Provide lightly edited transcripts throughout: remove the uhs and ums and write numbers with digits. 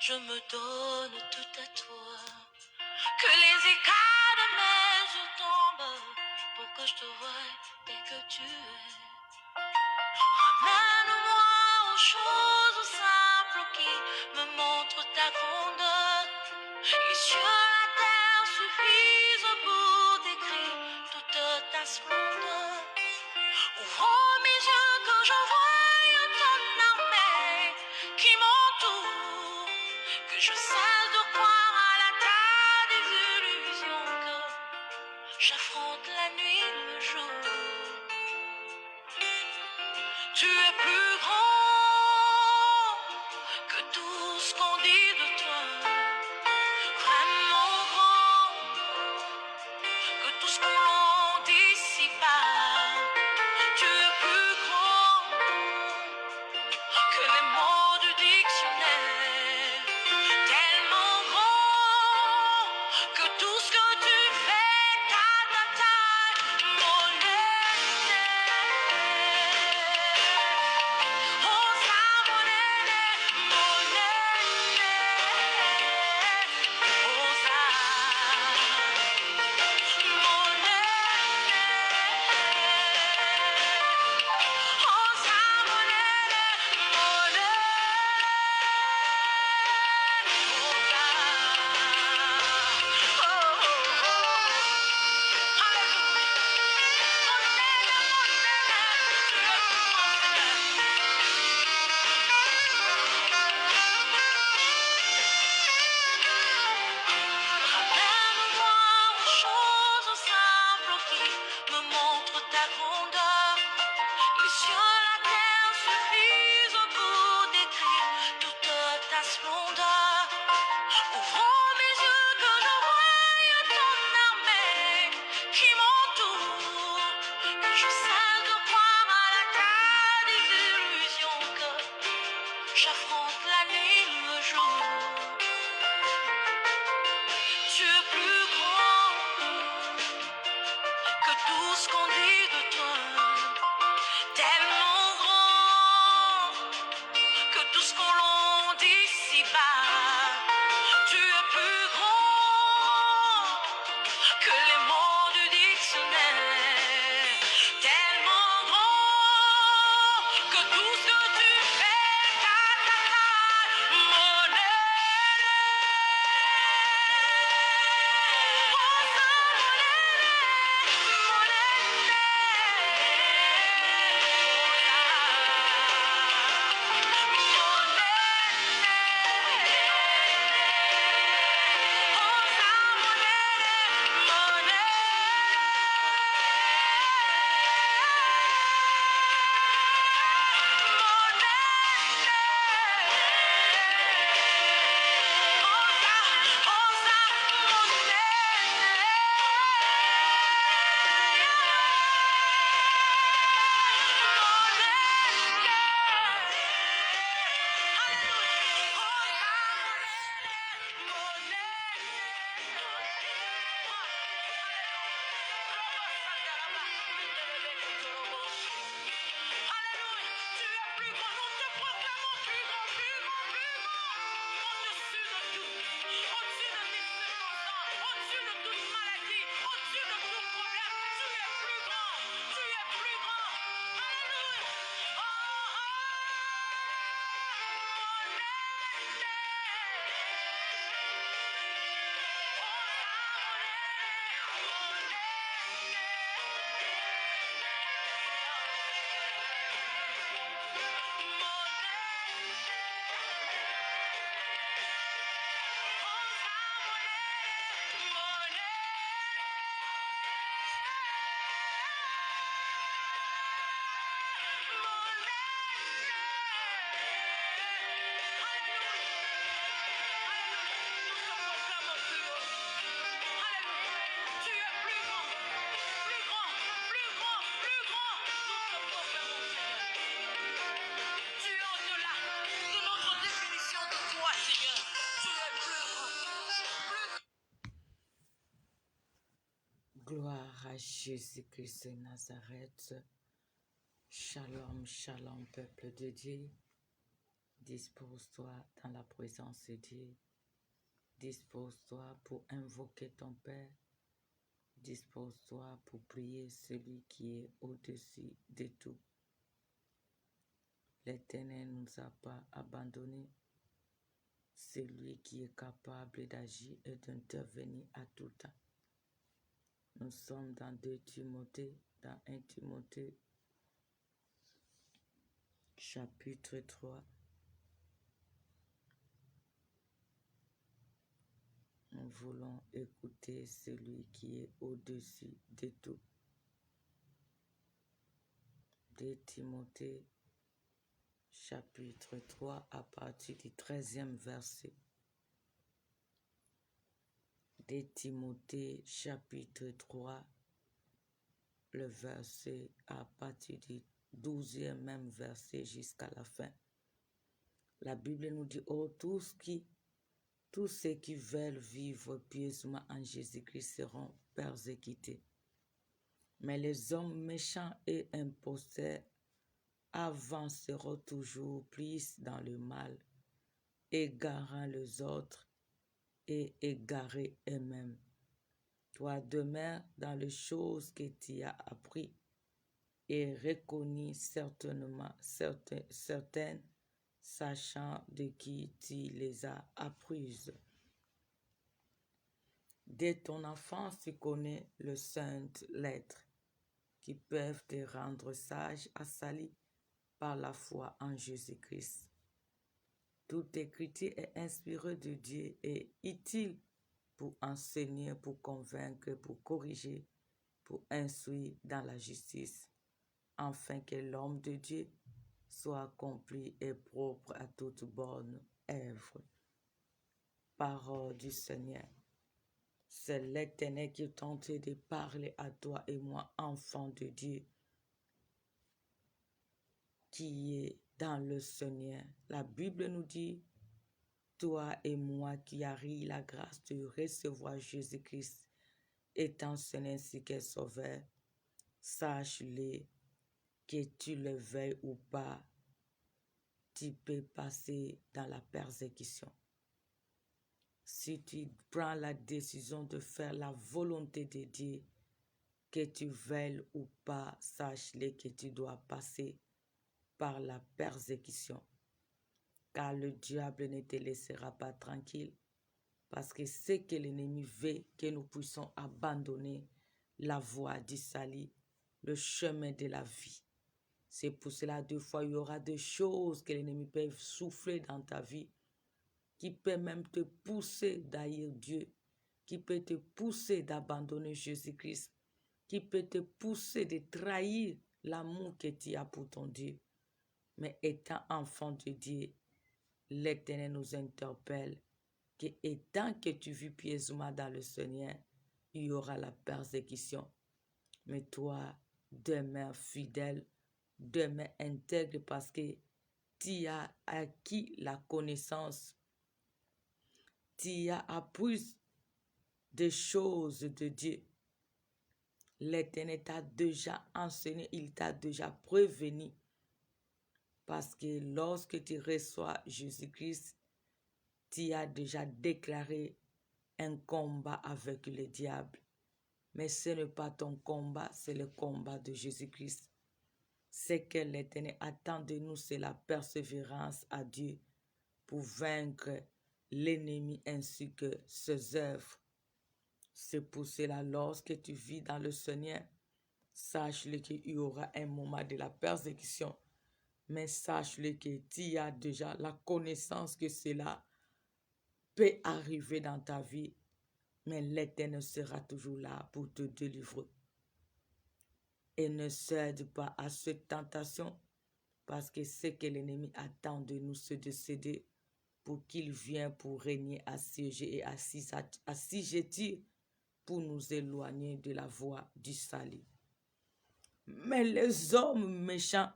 je me donne tout à toi. Que les écailles de mes yeux tombent pour que je te voie dès que tu es. Ramène-moi aux choses simples qui me montrent ta grandeur. Les cieux, la terre suffisent pour décrire toute ta splendeur. Ouvre mes yeux que je voie ton armée qui m'entoure, que je cesse de croire à la taille des illusions, que j'affronte la nuit, le jour. Tu es plus grand que tout ce qu'on dit de toi, vraiment grand que tout ce qu'on dit ici-bas. Tu es plus grand que les mots du dictionnaire, tellement grand que tout ce que tu fais, ta taille, mon oh ça mon oh ça ramène-moi aux choses simples qui me montrent ta grandeur. Les cieux, la terre suffisent pour décrire toute ta splendeur. Ouvre mes yeux que je voie ton armée qui m'entoure, que je cesse de croire à la taille des illusions, que j'affronte la nuit, le jour. Tu es plus grand que tout ce qu'on dit de toi, tellement grand que tout ce qu'on l'on dit ici-bas. Tu es plus grand que les mots du dictionnaire, tellement grand que tout ce que tu fais, mon Gloire à Jésus-Christ de Nazareth. Shalom, shalom, peuple de Dieu. Dispose-toi dans la présence de Dieu. Dispose-toi pour invoquer ton Père. Dispose-toi pour prier celui qui est au-dessus de tout. L'Éternel ne nous a pas abandonnés. C'est lui qui est capable d'agir et d'intervenir à tout temps. Nous sommes dans 2 Timothée, dans 1 Timothée, chapitre 3. Nous voulons écouter celui qui est au-dessus de tout. 2 Timothée, chapitre 3, à partir du 13e verset. 2 Timothée, chapitre 3, le verset à partir du 12e même verset jusqu'à la fin. La Bible nous dit, oh, tous ceux qui veulent vivre pieusement en Jésus-Christ seront persécutés. Mais les hommes méchants et imposteurs avanceront toujours plus dans le mal, égarant les autres et égarés eux-mêmes. Toi, demeure dans les choses que tu as appris et reconnus certaines, sachant de qui tu les as apprises. Dès ton enfance, tu connais les saintes lettres qui peuvent te rendre sage à salut par la foi en Jésus-Christ. Toute écriture est inspirée de Dieu et utile pour enseigner, pour convaincre, pour corriger, pour instruire dans la justice, afin que l'homme de Dieu soit accompli et propre à toute bonne œuvre. Parole du Seigneur. C'est l'Éternel qui tente de parler à toi et moi, enfant de Dieu, qui est dans le Seigneur. La Bible nous dit, toi et moi qui avons la grâce de recevoir Jésus-Christ étant Seigneur ainsi que Sauveur, sache-le que tu le veuilles ou pas, tu peux passer dans la persécution. Si tu prends la décision de faire la volonté de Dieu, que tu veuilles ou pas, sache-le que tu dois passer par la persécution. Car le diable ne te laissera pas tranquille, parce que ce que l'ennemi veut, que nous puissions abandonner la voie du salut, le chemin de la vie. C'est pour cela, des fois, il y aura des choses que l'ennemi peut souffler dans ta vie, qui peut même te pousser d'haïr Dieu, qui peut te pousser d'abandonner Jésus-Christ, qui peut te pousser de trahir l'amour que tu as pour ton Dieu. Mais étant enfant de Dieu, l'Éternel nous interpelle que étant que tu vis pieusement dans le Seigneur, il y aura la persécution. Mais toi, demeure fidèle, demeure intègre parce que tu as acquis la connaissance, tu as appris des choses de Dieu. L'Éternel t'a déjà enseigné, il t'a déjà prévenu. Parce que lorsque tu reçois Jésus-Christ, tu as déjà déclaré un combat avec le diable. Mais ce n'est pas ton combat, c'est le combat de Jésus-Christ. Ce que l'Éternel attend de nous, c'est la persévérance à Dieu pour vaincre l'ennemi ainsi que ses œuvres. C'est pour cela, lorsque tu vis dans le Seigneur, sache-le qu'il y aura un moment de la persécution. Mais sache-le que tu as déjà la connaissance que cela peut arriver dans ta vie. Mais l'Éternel sera toujours là pour te délivrer. Et ne cède pas à cette tentation, parce que ce que l'ennemi attend de nous, c'est de céder pour qu'il vienne pour régner, assiéger et assujettir pour nous éloigner de la voie du salut. Mais les hommes méchants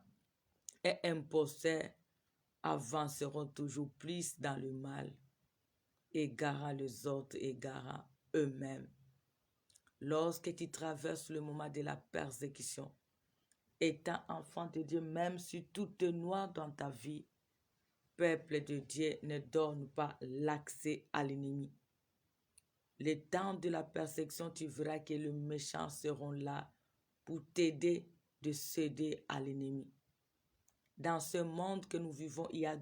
et imposteurs avanceront toujours plus dans le mal, égarant les autres, égarant eux-mêmes. Lorsque tu traverses le moment de la persécution, étant enfant de Dieu, même si tout est noir dans ta vie, peuple de Dieu ne donne pas l'accès à l'ennemi. Le temps de la persécution, tu verras que les méchants seront là pour t'aider de céder à l'ennemi. Dans ce monde que nous vivons, il y a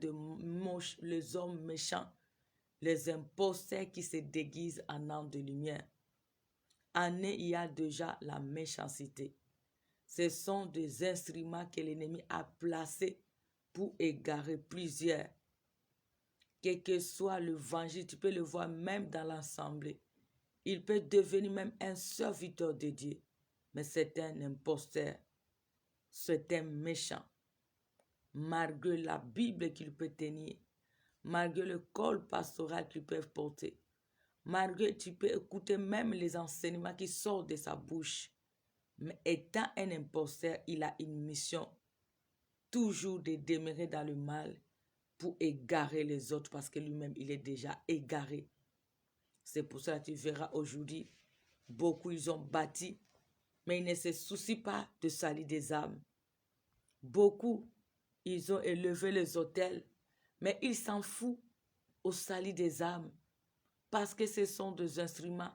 les hommes méchants, les imposteurs qui se déguisent en âme de lumière. En eux, il y a déjà la méchanceté. Ce sont des instruments que l'ennemi a placés pour égarer plusieurs. Quel que soit l'évangile, tu peux le voir même dans l'assemblée. Il peut devenir même un serviteur de Dieu. Mais c'est un imposteur. C'est un méchant. Malgré la Bible qu'il peut tenir, malgré le col pastoral qu'il peut porter, malgré tu peux écouter même les enseignements qui sortent de sa bouche. Mais étant un imposteur, il a une mission toujours de demeurer dans le mal pour égarer les autres parce que lui-même, il est déjà égaré. C'est pour ça que tu verras aujourd'hui, beaucoup ils ont bâti, mais ils ne se soucient pas de salir des âmes. Beaucoup, ils ont élevé les autels, mais ils s'en foutent au salir des âmes parce que ce sont des instruments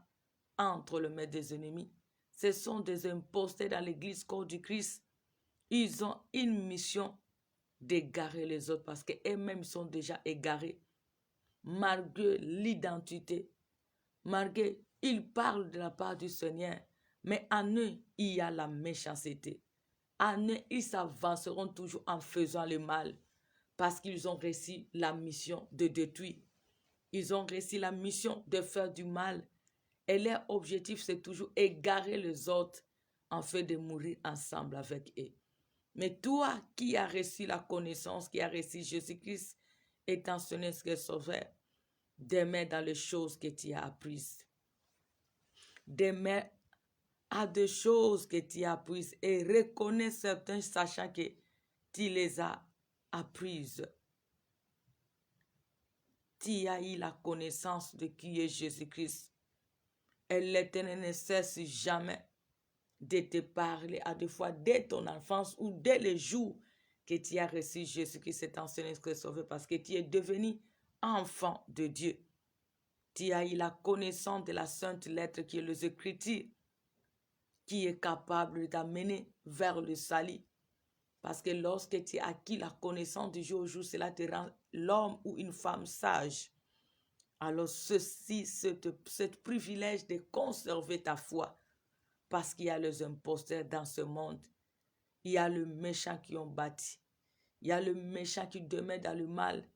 entre les mains des ennemis. Ce sont des imposteurs dans l'église corps du Christ. Ils ont une mission d'égarer les autres parce qu'eux-mêmes sont déjà égarés. Malgré l'identité, malgré ils parlent de la part du Seigneur, mais en eux, il y a la méchanceté. En eux, ils s'avanceront toujours en faisant le mal parce qu'ils ont réussi la mission de détruire. Ils ont réussi la mission de faire du mal. Et leur objectif, c'est toujours égarer les autres en fait de mourir ensemble avec eux. Mais toi qui as reçu la connaissance, qui as reçu Jésus-Christ étant son sauveur, demeure dans les choses que tu as apprises. Demeure à des choses que tu as apprises et reconnais certains sachant que tu les as apprises. Tu as eu la connaissance de qui est Jésus-Christ. Et l'Éternel ne cesse jamais de te parler à des fois dès ton enfance ou dès le jour que tu as reçu Jésus-Christ, cet ancien sauvé, parce que tu es devenu enfant de Dieu. Tu as eu la connaissance de la sainte lettre qui est les Écritures, qui est capable de t'amener vers le salut. Parce que lorsque tu as acquis la connaissance du jour au jour, cela te rend l'homme ou une femme sage. Alors ceci, ce privilège de conserver ta foi, parce qu'il y a les imposteurs dans ce monde. Il y a les méchants qui ont bâti. Il y a les méchants qui demeurent dans le mal.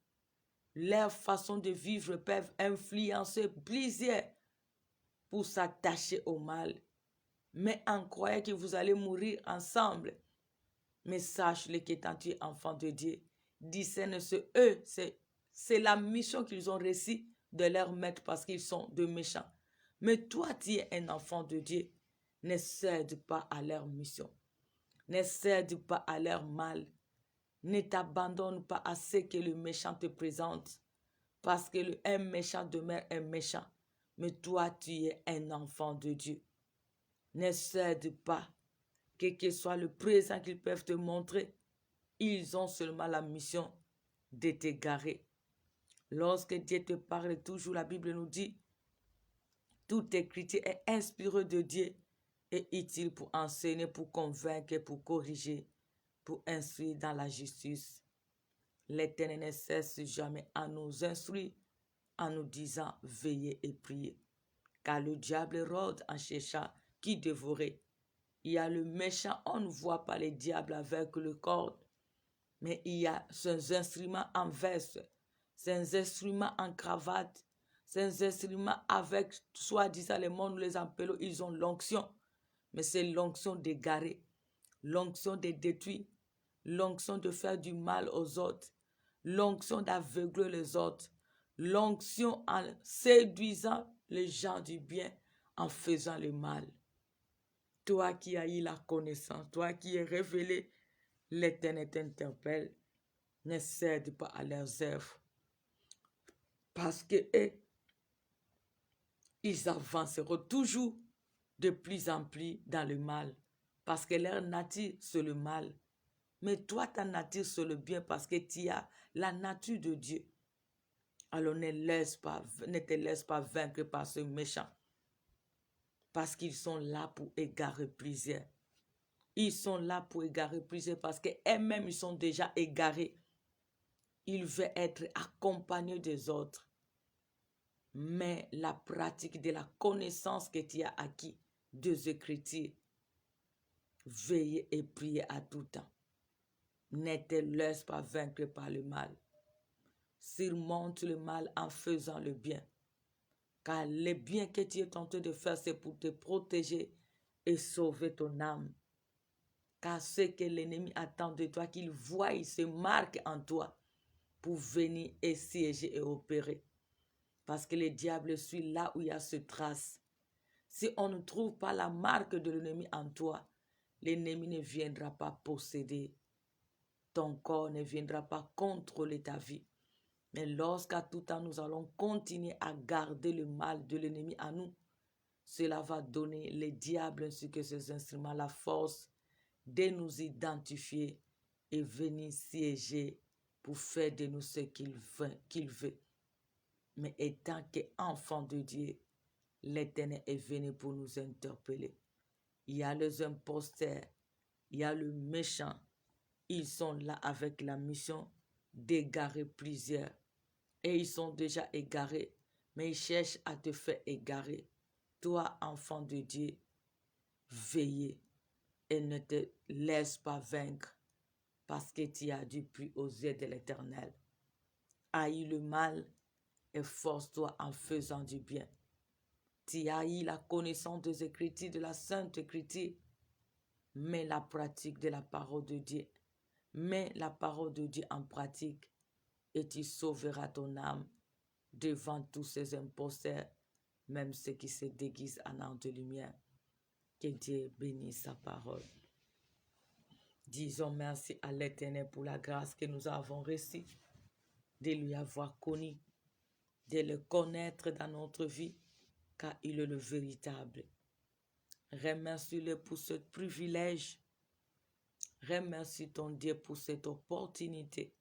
Leur façon de vivre peuvent influencer plusieurs pour s'attacher au mal. Mais en croyant que vous allez mourir ensemble. Mais sache-le qu'étant tu es enfant de Dieu, discerne ce eux, c'est la mission qu'ils ont reçue de leur maître parce qu'ils sont de méchants. Mais toi, tu es un enfant de Dieu. Ne cède pas à leur mission. Ne cède pas à leur mal. Ne t'abandonne pas à ce que le méchant te présente. Parce que un méchant demeure un méchant. Mais toi, tu es un enfant de Dieu. Ne cède pas. Quel que soit le présent qu'ils peuvent te montrer, ils ont seulement la mission de t'égarer. Lorsque Dieu te parle, toujours la Bible nous dit, toute écriture est inspirée de Dieu et utile pour enseigner, pour convaincre, pour corriger, pour instruire dans la justice. L'Éternel ne cesse jamais à nous instruire en nous disant veillez et priez. Car le diable rôde en cherchant qui dévorer. Il y a le méchant, on ne voit pas les diables avec le corps, mais il y a ces instruments en veste, ces instruments en cravate, ces instruments avec, soi-disant, les mondes, les appelons, ils ont l'onction. Mais c'est l'onction d'égarer, l'onction de détruire, l'onction de faire du mal aux autres, l'onction d'aveugler les autres, l'onction en séduisant les gens du bien, en faisant le mal. Toi qui as eu la connaissance, toi qui es révélé, l'Éternel t'interpelle, ne cède pas à leurs œuvres. Parce que ils avanceront toujours de plus en plus dans le mal. Parce que leur nature, c'est le mal. Mais toi, ta nature, c'est le bien parce que tu as la nature de Dieu. Alors ne te laisse pas vaincre par ce méchant. Parce qu'ils sont là pour égarer plusieurs. Ils sont là pour égarer plusieurs parce qu'eux-mêmes, ils sont déjà égarés. Ils veulent être accompagnés des autres. Mais la pratique de la connaissance que tu as acquis des Écritures, veillez et priez à tout temps. Ne te laisse pas vaincre par le mal. Surmonte le mal en faisant le bien. Car le bien que tu es tenté de faire, c'est pour te protéger et sauver ton âme. Car ce que l'ennemi attend de toi, qu'il voie, il se marque en toi pour venir et siéger et opérer. Parce que le diable suit là où il y a ce trace. Si on ne trouve pas la marque de l'ennemi en toi, l'ennemi ne viendra pas posséder. Ton corps ne viendra pas contrôler ta vie. Mais lorsqu'à tout temps nous allons continuer à garder le mal de l'ennemi en nous, cela va donner les diables ainsi que ses instruments la force de nous identifier et venir siéger pour faire de nous ce qu'il veut. Mais étant qu'enfant de Dieu, l'Éternel est venu pour nous interpeller. Il y a les imposteurs, il y a le méchant. Ils sont là avec la mission d'égarer plusieurs. Et ils sont déjà égarés, mais ils cherchent à te faire égarer. Toi, enfant de Dieu, veillez et ne te laisse pas vaincre parce que tu as du prix aux yeux de l'Éternel. Haïs le mal et force-toi en faisant du bien. Tu haïs la connaissance des Écritures, de la Sainte Écriture, mais la pratique de la parole de Dieu. Mets la parole de Dieu en pratique et tu sauveras ton âme devant tous ces imposteurs, même ceux qui se déguisent en ange de lumière. Que Dieu bénisse sa parole. Disons merci à l'Éternel pour la grâce que nous avons reçue, de lui avoir connu, de le connaître dans notre vie, car il est le véritable. Remercie-le pour ce privilège. Remercie ton Dieu pour cette opportunité.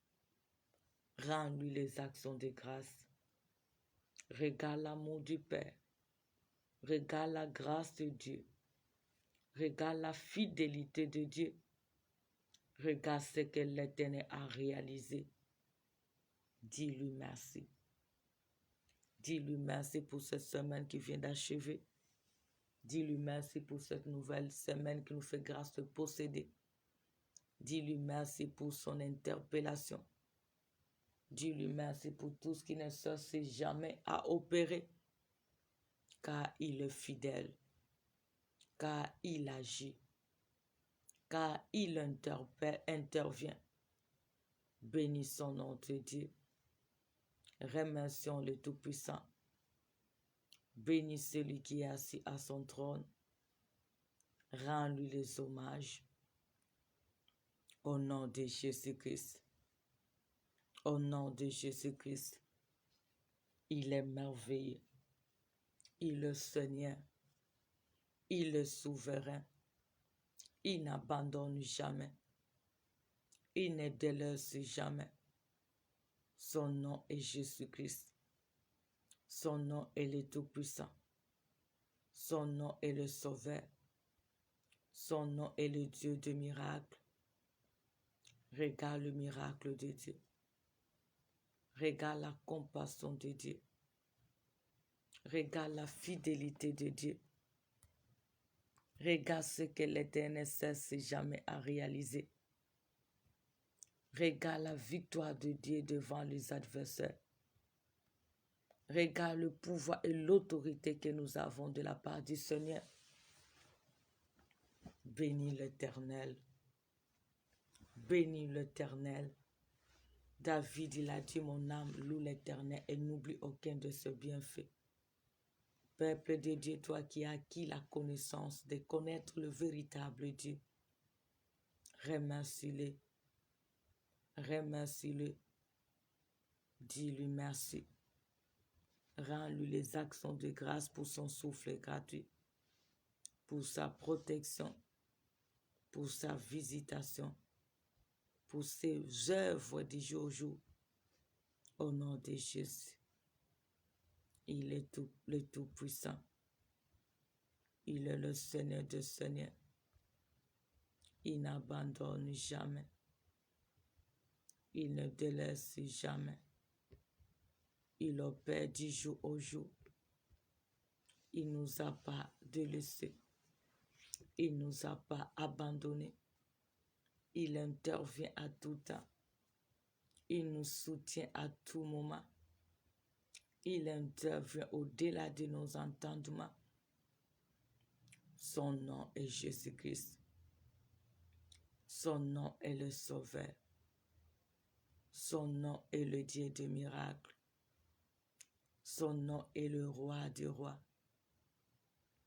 Rends-lui les actions de grâce. Regarde l'amour du Père. Regarde la grâce de Dieu. Regarde la fidélité de Dieu. Regarde ce que l'Éternel a réalisé. Dis-lui merci. Dis-lui merci pour cette semaine qui vient d'achever. Dis-lui merci pour cette nouvelle semaine qui nous fait grâce de posséder. Dis-lui merci pour son interpellation. Dis-lui merci pour tout ce qui ne cesse jamais à opérer. Car il est fidèle. Car il agit. Car il intervient. Bénis son nom de Dieu. Remercions le Tout-Puissant. Bénis celui qui est assis à son trône. Rends-lui les hommages. Au nom de Jésus-Christ. Au nom de Jésus-Christ. Il est merveilleux. Il est Seigneur. Il est souverain. Il n'abandonne jamais. Il ne délaisse jamais. Son nom est Jésus-Christ. Son nom est le Tout-Puissant. Son nom est le Sauveur. Son nom est le Dieu de miracles. Regarde le miracle de Dieu. Regarde la compassion de Dieu. Regarde la fidélité de Dieu. Regarde ce que l'Éternel cesse jamais à réaliser. Regarde la victoire de Dieu devant les adversaires. Regarde le pouvoir et l'autorité que nous avons de la part du Seigneur. Bénis l'Éternel. Bénis l'Éternel. David, il a dit, mon âme loue l'Éternel et n'oublie aucun de ses bienfaits. Peuple de Dieu, toi qui as acquis la connaissance de connaître le véritable Dieu, remercie-le. Remercie-le. Dis-lui merci. Rends-lui les actions de grâce pour son souffle gratuit, pour sa protection, pour sa visitation. pour ses œuvres du jour au jour. Au nom de Jésus, il est le Tout-Puissant. Il est le Seigneur de Seigneurs. Il n'abandonne jamais. Il ne délaisse jamais. Il opère du jour au jour. Il ne nous a pas délaissés. Il ne nous a pas abandonnés. Il intervient à tout temps. Il nous soutient à tout moment. Il intervient au-delà de nos entendements. Son nom est Jésus-Christ. Son nom est le Sauveur. Son nom est le Dieu des miracles. Son nom est le Roi des rois.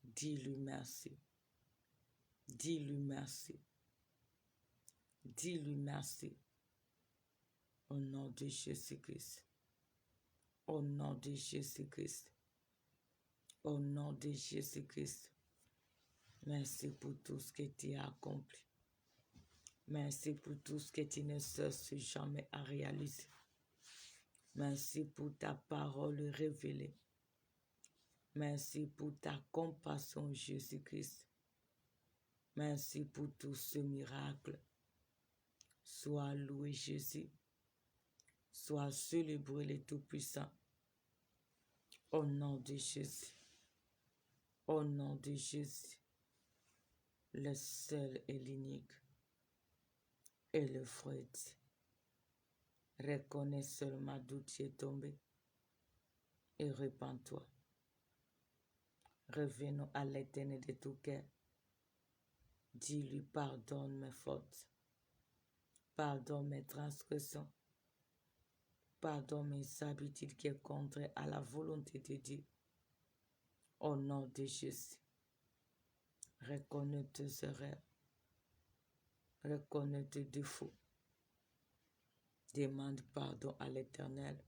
Dis-lui merci. Dis-lui merci. Dis-lui merci. Au nom de Jésus-Christ. Au nom de Jésus-Christ. Au nom de Jésus-Christ. Merci pour tout ce que tu as accompli. Merci pour tout ce que tu ne cesses jamais à réaliser. Merci pour ta parole révélée. Merci pour ta compassion, Jésus-Christ. Merci pour tout ce miracle. Sois loué, Jésus. Sois célébré, le Tout-Puissant. Au nom de Jésus. Au nom de Jésus. Le seul et l'unique. Et le vrai. Reconnais seulement d'où tu es tombé. Et repens-toi. Revenons à l'Éternel de tout cœur. Dis-lui, pardonne mes fautes. Pardonne mes transgressions. Pardonne mes habitudes qui sont contraires à la volonté de Dieu. Au nom de Jésus. Reconnais tes erreurs. Reconnais tes défauts. Demande pardon à l'Éternel.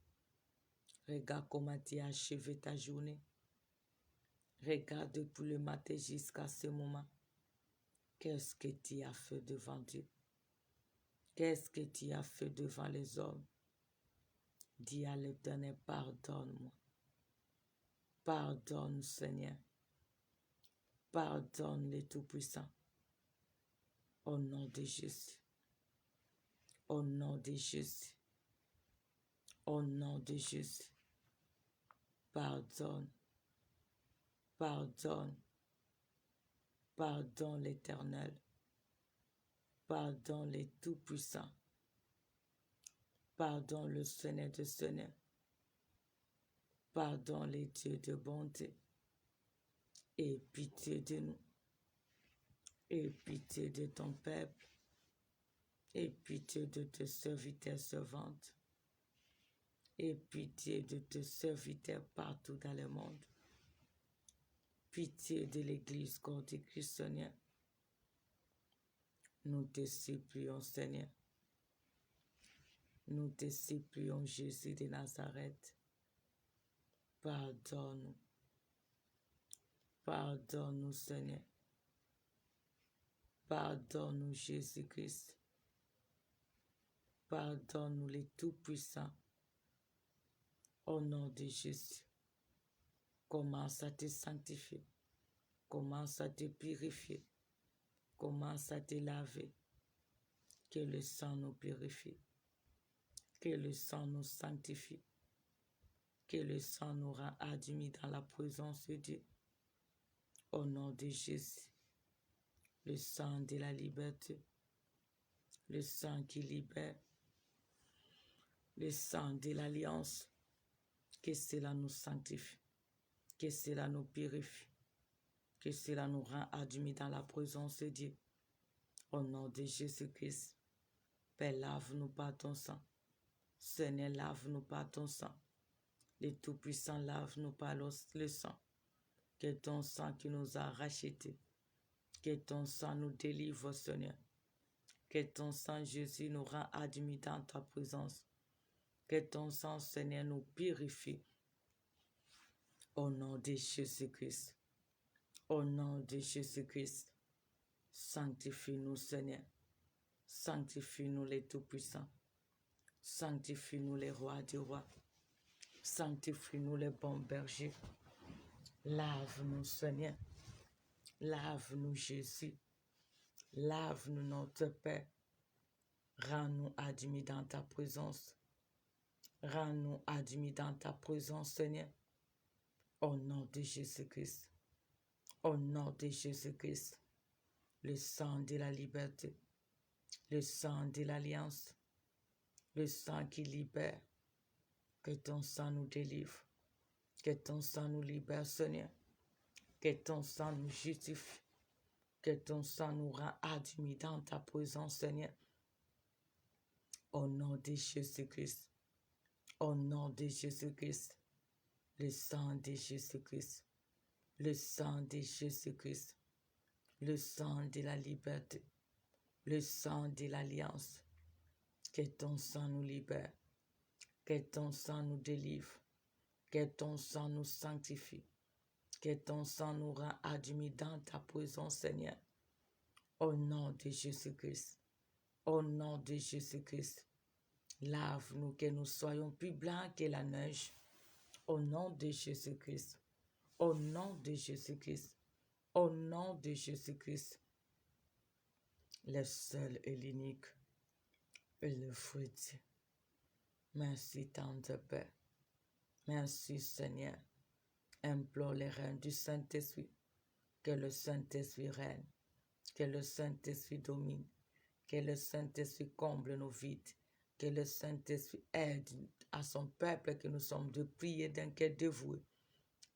Regarde comment tu as achevé ta journée. Regarde depuis le matin jusqu'à ce moment. Qu'est-ce que tu as fait devant Dieu? Qu'est-ce que tu as fait devant les hommes? Dis à l'Éternel, pardonne-moi. Pardonne, Seigneur. Pardonne le Tout-Puissant. Au nom de Jésus. Au nom de Jésus. Au nom de Jésus. Pardonne. Pardonne. Pardonne l'Éternel. Pardonne le Tout-Puissant. Pardonne le Seigneur de Seigneurs. Pardonne les dieux de bonté. Et pitié de nous. Et pitié de ton peuple. Et pitié de tes serviteurs servantes. Et pitié de tes serviteurs partout dans le monde. Pitié de l'Église corps de Christ, Seigneur. Nous te supplions, Seigneur. Nous te supplions, Jésus de Nazareth. Pardonne-nous. Pardonne-nous, Seigneur. Pardonne-nous, Jésus-Christ. Pardonne-nous, les Tout-Puissants. Au nom de Jésus. Commence à te sanctifier. Commence à te purifier. Commence à te laver. Que le sang nous purifie. Que le sang nous sanctifie. Que le sang nous rend admis dans la présence de Dieu. Au nom de Jésus. Le sang de la liberté. Le sang qui libère. Le sang de l'alliance. Que cela nous sanctifie. Que cela nous purifie. Que cela nous rend admis dans la présence de Dieu. Au nom de Jésus-Christ. Père, lave-nous par ton sang. Seigneur, lave-nous par ton sang. Le Tout-Puissant, lave-nous par le sang. Que ton sang qui nous a rachetés. Que ton sang nous délivre, Seigneur. Que ton sang, Jésus, nous rend admis dans ta présence. Que ton sang, Seigneur, nous purifie. Au nom de Jésus-Christ. Au nom de Jésus-Christ. Sanctifie-nous, Seigneur. Sanctifie-nous les tout-puissants. Sanctifie-nous les rois du roi. Sanctifie-nous les bons bergers. Lave-nous, Seigneur. Lave-nous, Jésus. Lave-nous, notre Père. Rends-nous admis dans ta présence. Rends-nous admis dans ta présence, Seigneur. Au nom de Jésus-Christ. Au nom de Jésus-Christ. Le sang de la liberté. Le sang de l'alliance. Le sang qui libère. Que ton sang nous délivre. Que ton sang nous libère, Seigneur. Que ton sang nous justifie. Que ton sang nous rend admis dans ta présence, Seigneur. Au nom de Jésus-Christ. Au nom de Jésus-Christ. Le sang de Jésus-Christ. Le sang de Jésus-Christ. Le sang de la liberté. Le sang de l'alliance. Que ton sang nous libère. Que ton sang nous délivre. Que ton sang nous sanctifie. Que ton sang nous rend admis dans ta présence, Seigneur. Au nom de Jésus-Christ. Au nom de Jésus-Christ. Lave-nous que nous soyons plus blancs que la neige. Au nom de Jésus-Christ. Au nom de Jésus-Christ. Au nom de Jésus-Christ. Le seul et l'unique et le fruit. Merci, tendre Père. Merci, Seigneur. Implore les reins du Saint-Esprit. Que le Saint-Esprit règne. Que le Saint-Esprit domine. Que le Saint-Esprit comble nos vides. Que le Saint-Esprit aide à son peuple que nous sommes de prier d'un cœur dévoué.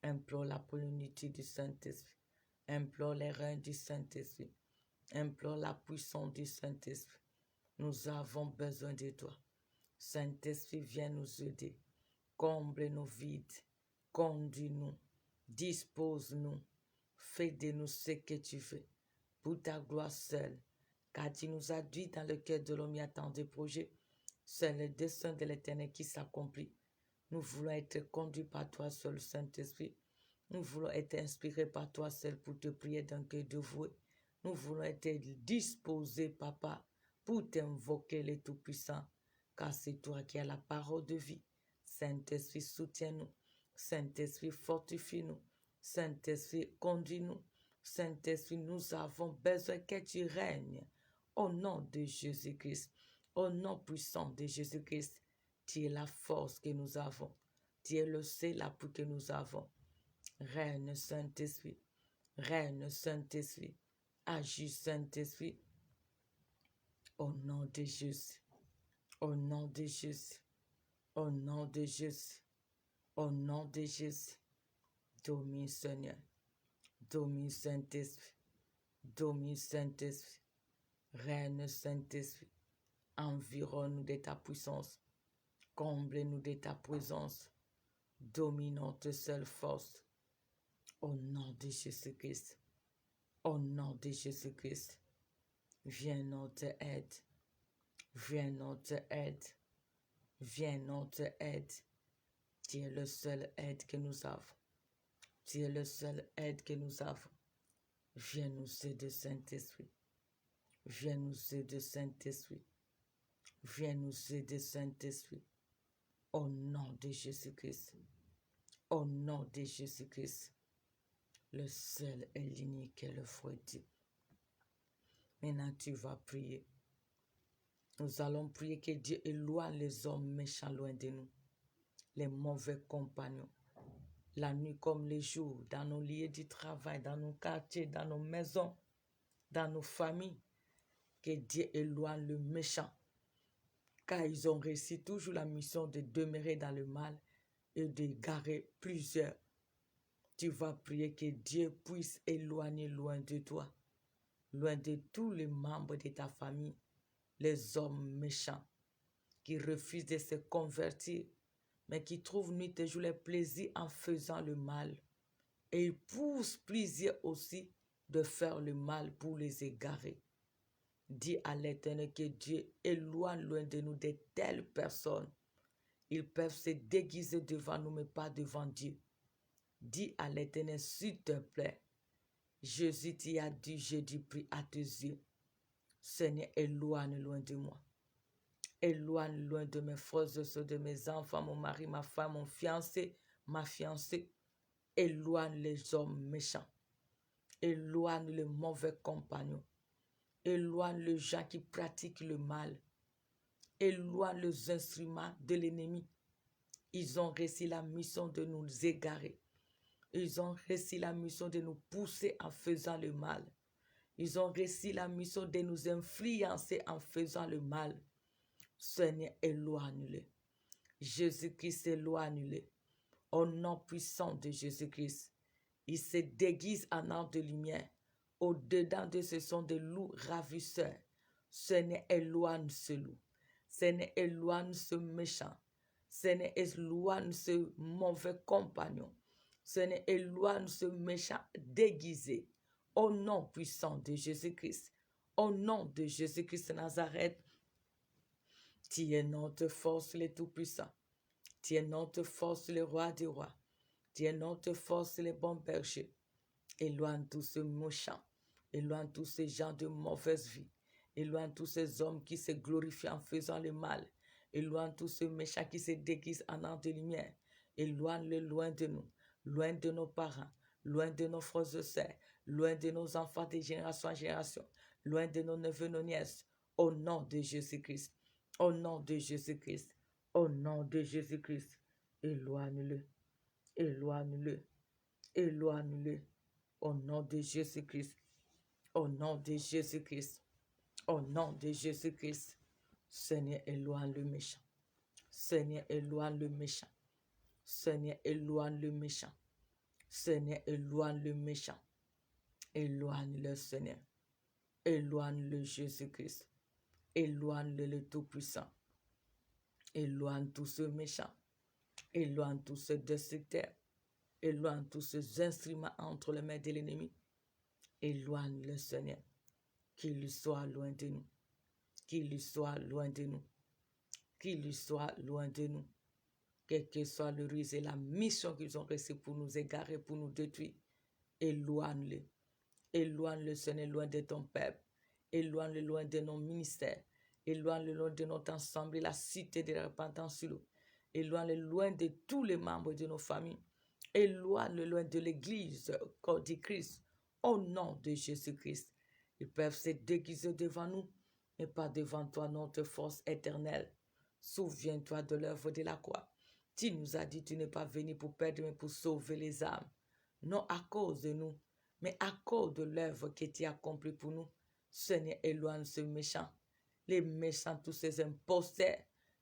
Implore la plénitude du Saint-Esprit. Implore les reins du Saint-Esprit. Implore la puissance du Saint-Esprit. Nous avons besoin de toi. Saint-Esprit, viens nous aider. Comble nos vides. Conduis-nous. Dispose-nous. Fais de nous ce que tu veux. Pour ta gloire seule. Car tu nous as dit dans le cœur de l'homme, il y a tant de projets. C'est le dessein de l'Éternel qui s'accomplit. Nous voulons être conduits par toi seul, Saint-Esprit. Nous voulons être inspirés par toi seul pour te prier d'un cœur dévoué. Nous voulons être disposés, Papa, pour t'invoquer les Tout-Puissants, car c'est toi qui as la parole de vie. Saint-Esprit, soutiens-nous. Saint-Esprit, fortifie-nous. Saint-Esprit, conduis-nous. Saint-Esprit, nous avons besoin que tu règnes. Au nom de Jésus-Christ, au nom puissant de Jésus-Christ, tu es la force que nous avons. Tu es le seul appui que nous avons. Règne, Saint-Esprit. Règne, Saint-Esprit. Agis, Saint-Esprit. Au nom de Jésus. Au nom de Jésus. Au nom de Jésus. Au nom de Jésus. Domine, Seigneur. Domine, Saint-Esprit. Domine, Saint-Esprit. Règne, Saint-Esprit. Environne-nous de ta puissance. Comble-nous de ta présence. Domine notre seule force. Au nom de Jésus-Christ. Au nom de Jésus-Christ. Viens notre aide. Viens notre aide. Viens notre aide. Tu es le seul aide que nous avons. Tu es le seul aide que nous avons. Viens nous aider, Saint-Esprit. Viens nous aider, Saint-Esprit. Viens nous aider, Saint-Esprit. Au nom de Jésus-Christ. Au nom de Jésus-Christ. Le seul et l'unique est le fruit. Maintenant, tu vas prier. Nous allons prier que Dieu éloigne les hommes méchants loin de nous. Les mauvais compagnons. La nuit comme les jours, dans nos lieux de travail, dans nos quartiers, dans nos maisons, dans nos familles. Que Dieu éloigne le méchant. Car ils ont réussi toujours la mission de demeurer dans le mal et d'égarer plusieurs. Tu vas prier que Dieu puisse éloigner loin de toi, loin de tous les membres de ta famille, les hommes méchants qui refusent de se convertir, mais qui trouvent nuit et jour les plaisirs en faisant le mal. Et ils poussent plusieurs aussi de faire le mal pour les égarer. Dis à l'Éternel que Dieu éloigne loin de nous de telles personnes. Ils peuvent se déguiser devant nous, mais pas devant Dieu. Dis à l'Éternel, s'il te plaît, Jésus t'y a dit, j'ai dit, prie à tes yeux. Seigneur, éloigne loin de moi. Éloigne loin de mes frères et sœurs, de mes enfants, mon mari, ma femme, mon fiancé, ma fiancée. Éloigne les hommes méchants. Éloigne les mauvais compagnons. Éloigne les gens qui pratiquent le mal. Éloigne les instruments de l'ennemi. Ils ont réussi la mission de nous égarer. Ils ont réussi la mission de nous pousser en faisant le mal. Ils ont réussi la mission de nous influencer en faisant le mal. Seigneur, éloigne-les. Jésus-Christ, éloigne-les. Au nom puissant de Jésus-Christ, il se déguise en ange de lumière. Au-dedans de ce sont des loups ravisseurs. Seigneur, éloigne ce loup. Seigneur, éloigne ce méchant. Seigneur, éloigne ce mauvais compagnon. Seigneur, éloigne ce méchant déguisé. Au nom puissant de Jésus-Christ. Au nom de Jésus-Christ de Nazareth. Tu es notre force, le Tout-Puissant. Tu es notre force, le Roi des Rois. Tu es notre force, le bon berger. Éloigne tous ces méchants. Éloigne tous ces gens de mauvaise vie. Éloigne tous ces hommes qui se glorifient en faisant le mal. Éloigne tous ces méchants qui se déguisent en ange de lumière. Éloigne-le loin de nous, loin de nos parents, loin de nos frères et sœurs, loin de nos enfants de génération en génération, loin de nos neveux, nos nièces. Au nom de Jésus-Christ. Au nom de Jésus-Christ. Au nom de Jésus-Christ. Éloigne-le. Éloigne-le. Éloigne-le. Au nom de Jésus-Christ. Au nom de Jésus-Christ. Au nom de Jésus-Christ. Seigneur, éloigne le méchant. Seigneur, éloigne le méchant. Seigneur, éloigne le méchant. Seigneur, éloigne le méchant. Éloigne-le, Seigneur. Éloigne-le, Jésus-Christ. Éloigne-le, le Tout-Puissant. Éloigne tous ceux méchants. Éloigne tous ceux destructeurs. Éloigne tous ces instruments entre les mains de l'ennemi. Éloigne le Seigneur. Qu'il soit loin de nous. Qu'il soit loin de nous. Qu'il soit loin de nous. Quel que soit le risque et la mission qu'ils ont reçue pour nous égarer, pour nous détruire. Éloigne-le. Éloigne-le, Seigneur, loin de ton peuple. Éloigne-le loin de nos ministères. Éloigne-le loin de notre ensemble, la cité de la repentance sur l'eau. Éloigne-le loin de tous les membres de nos familles. Éloigne-le loin de l'église, corps du Christ. Au nom de Jésus-Christ. Ils peuvent se déguiser devant nous, mais pas devant toi, notre force éternelle. Souviens-toi de l'œuvre de la croix. Tu nous as dit, tu n'es pas venu pour perdre, mais pour sauver les âmes. Non à cause de nous, mais à cause de l'œuvre que tu as accomplie pour nous. Seigneur, éloigne ce méchant. Les méchants, tous ces imposteurs,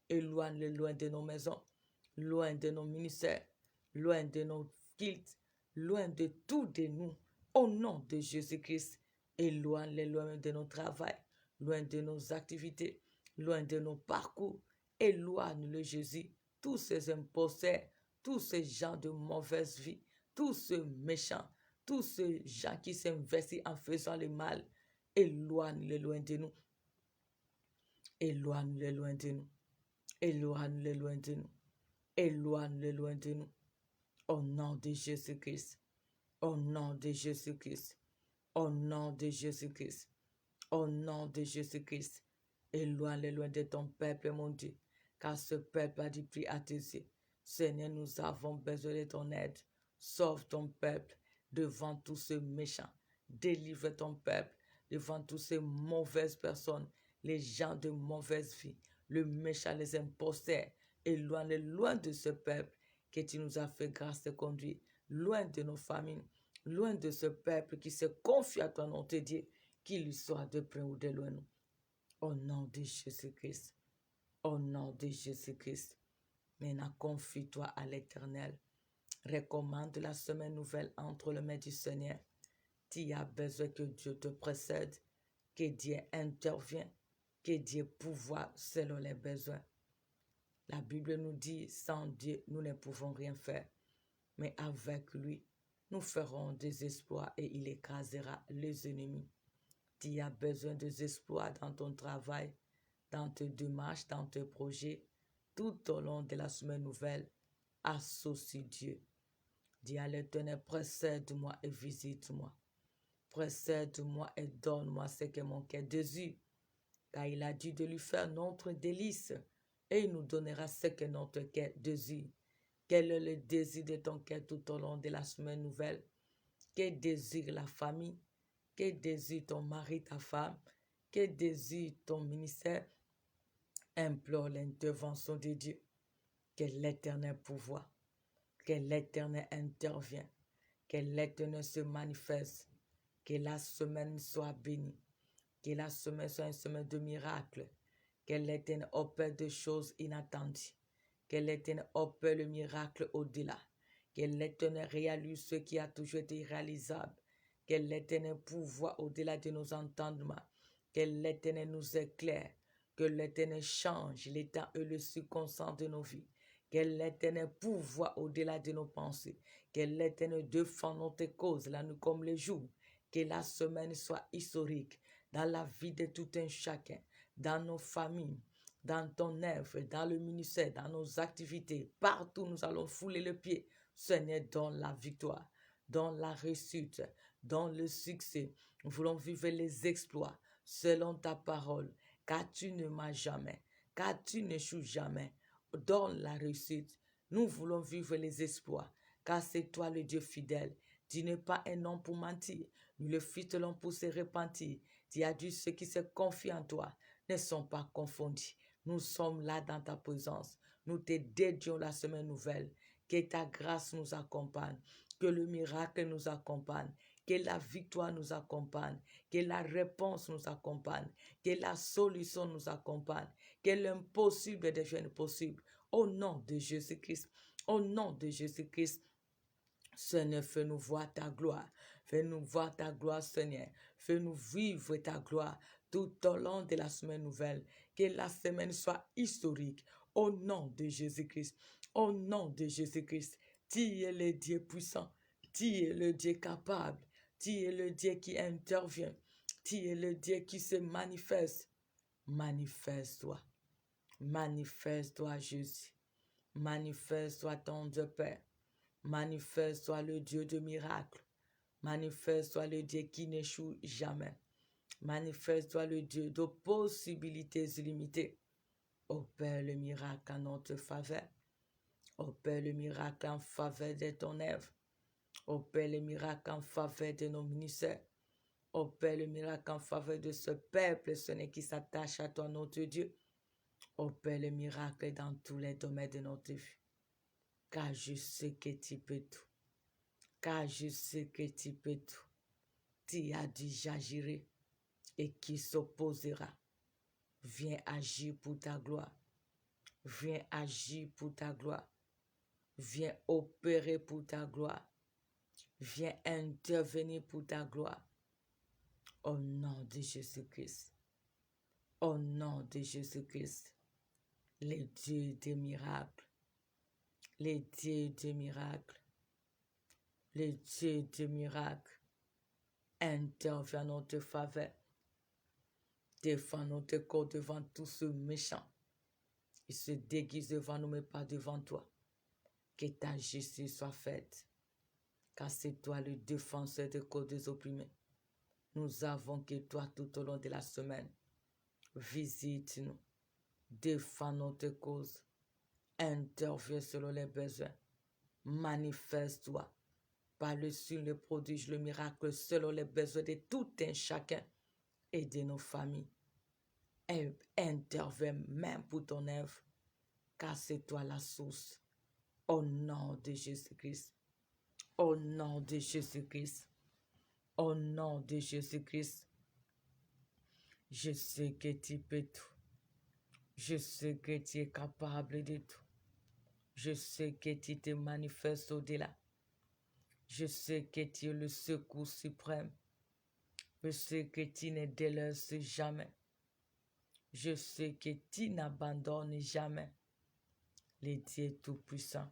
éloigne-les loin de nos maisons, loin de nos ministères, loin de nos cultes, loin de tout de nous. Au nom de Jésus-Christ, éloigne-les loin de nos travail, loin de nos activités, loin de nos parcours. Éloigne-le, Jésus, tous ces imposteurs, tous ces gens de mauvaise vie, tous ces méchants, tous ces gens qui s'investissent en faisant le mal. Éloigne-les loin de nous. Éloigne-les loin de nous. Éloigne-les loin de nous. Éloigne-les loin de nous. Au nom de Jésus-Christ. Au nom de Jésus-Christ. Au nom de Jésus-Christ. Au nom de Jésus-Christ. Éloigne-les loin de ton peuple, mon Dieu. Car ce peuple a du prix à tes yeux. Seigneur, nous avons besoin de ton aide. Sauve ton peuple devant tous ces méchants. Délivre ton peuple devant toutes ces mauvaises personnes, les gens de mauvaise vie, le méchant, les imposteurs. Éloigne-les loin de ce peuple que tu nous as fait grâce de conduire, loin de nos familles, loin de ce peuple qui se confie à toi, notre Dieu, qu'il soit de près ou de loin. Au nom de Jésus-Christ. Au nom de Jésus-Christ. Maintenant, confie-toi à l'Éternel. Recommande la semaine nouvelle entre les mains du Seigneur. Tu as besoin que Dieu te précède, que Dieu intervienne, que Dieu pouvoir selon les besoins. La Bible nous dit, sans Dieu, nous ne pouvons rien faire. Mais avec lui, nous ferons des exploits et il écrasera les ennemis. Tu as besoin des exploits dans ton travail, dans tes démarches, dans tes projets, tout au long de la semaine nouvelle. Associe Dieu. Dis à l'Éternel, précède-moi et visite-moi. Précède-moi et donne-moi ce que mon cœur désire. car il a dit de lui faire notre délice, et il nous donnera ce que notre cœur désire. Quel est le désir de ton cœur tout au long de la semaine nouvelle? Que désire la famille? Que désire ton mari, ta femme? Que désire ton ministère? Implore l'intervention de Dieu. Que l'Éternel pouvoir, que l'Éternel intervienne, que l'Éternel se manifeste, que la semaine soit bénie, que la semaine soit une semaine de miracles, que l'Éternel opère des choses inattendues, que l'Éternel opère le miracle au-delà, que l'Éternel réalise ce qui a toujours été réalisable, que l'Éternel pouvoir au-delà de nos entendements, que l'Éternel nous éclaire, que l'Éternel change l'état et le circonstance de nos vies, que l'Éternel pouvoir au-delà de nos pensées, que l'Éternel défend notre cause la nuit comme le jour, que la semaine soit historique dans la vie de tout un chacun, dans nos familles, dans ton œuvre, dans le ministère, dans nos activités, partout nous allons fouler le pied. Seigneur, donne la victoire, donne la réussite, donne le succès. Nous voulons vivre les exploits selon ta parole, car tu ne m'as jamais, car tu n'échoues jamais. Donne la réussite. Nous voulons vivre les exploits, car c'est toi le Dieu fidèle. Tu n'es pas un homme pour mentir, ni le fils de l'homme pour se repentir. Tu as dit ceux qui se confient en toi ne sont pas confondus. Nous sommes là dans ta présence. Nous te dédions la semaine nouvelle. Que ta grâce nous accompagne, que le miracle nous accompagne, que la victoire nous accompagne, que la réponse nous accompagne, que la solution nous accompagne, que l'impossible devienne possible. Au nom de Jésus-Christ, au nom de Jésus-Christ, Seigneur, fais-nous voir ta gloire. Fais-nous voir ta gloire, Seigneur. Fais-nous vivre ta gloire tout au long de la semaine nouvelle. Que la semaine soit historique. Au nom de Jésus-Christ. Au nom de Jésus-Christ. Tu es le Dieu puissant. Tu es le Dieu capable. Tu es le Dieu qui intervient. Tu es le Dieu qui se manifeste. Manifeste-toi. Manifeste-toi, Jésus. Manifeste-toi, ton Dieu Père. Manifeste-toi le Dieu de miracles. Manifeste-toi le Dieu qui n'échoue jamais. Manifeste-toi le Dieu de possibilités illimitées. Opère le miracle en notre faveur. Opère le miracle en faveur de ton œuvre. Opère le miracle en faveur de nos ministères. Opère le miracle en faveur de ce peuple, Seigneur, qui s'attache à toi, notre Dieu. Opère le miracle dans tous les domaines de notre vie. Car je sais que tu peux tout. Car je sais que tu peux tout. Tu as dit j'agirai et qui s'opposera. Viens agir pour ta gloire. Viens agir pour ta gloire. Viens opérer pour ta gloire. Viens intervenir pour ta gloire. Au nom de Jésus-Christ. Au nom de Jésus-Christ. Les dieux des miracles. Les dieux des miracles. Les dieux des miracles. Interviens en notre faveur. Défends notre corps devant tous ceux méchants. Ils se déguisent devant nous, mais pas devant toi. Que ta justice soit faite. Car c'est toi le défenseur des causes des opprimés. Nous avons que toi tout au long de la semaine. Visite-nous. Défends notre cause. Interviens selon les besoins. Manifeste-toi. Par le signe, le prodige, le miracle, selon les besoins de tout un chacun et de nos familles. Et interviens même pour ton œuvre, car c'est toi la source. Au nom de Jésus-Christ. Au nom de Jésus-Christ. Au nom de Jésus-Christ. Je sais que tu peux tout. Je sais que tu es capable de tout. Je sais que tu te manifestes au-delà. Je sais que tu es le secours suprême. Je sais que tu ne délaisses jamais. Je sais que tu n'abandonnes jamais. Le Dieu tout-puissant,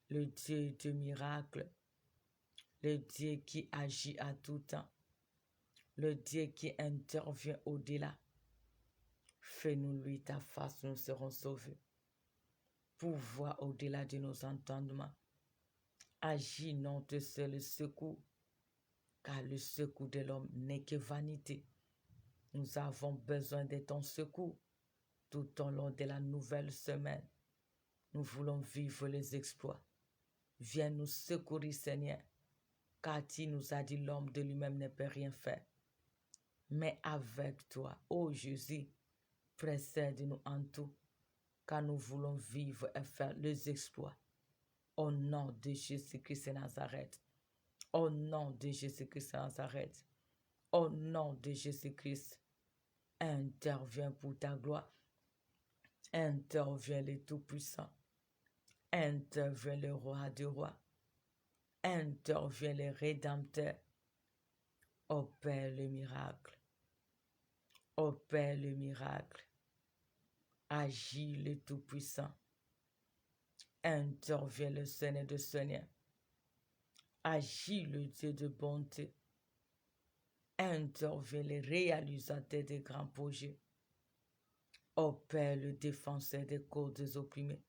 le Dieu de miracles, le Dieu qui agit à tout temps, le Dieu qui intervient au-delà. Fais-nous lui ta face, nous serons sauvés. Pouvoir au-delà de nos entendements. Agis notre seul secours, car le secours de l'homme n'est que vanité. Nous avons besoin de ton secours tout au long de la nouvelle semaine. Nous voulons vivre les exploits. Viens nous secourir, Seigneur, car tu nous as dit l'homme de lui-même ne peut rien faire. Mais avec toi, ô Jésus, précède-nous en tout, car nous voulons vivre et faire les exploits. Au nom de Jésus-Christ de Nazareth. Au nom de Jésus-Christ de Nazareth. Au nom de Jésus-Christ. Interviens pour ta gloire. Interviens le Tout-Puissant. Interviens le Roi des rois. Interviens le Rédempteur. Opère le miracle. Opère le miracle. Agis le Tout-Puissant. Interviens le Seigneur de Seigneur. Agis le Dieu de bonté. Interviens le réalisateur des grands projets. Opère le défenseur des causes des opprimés.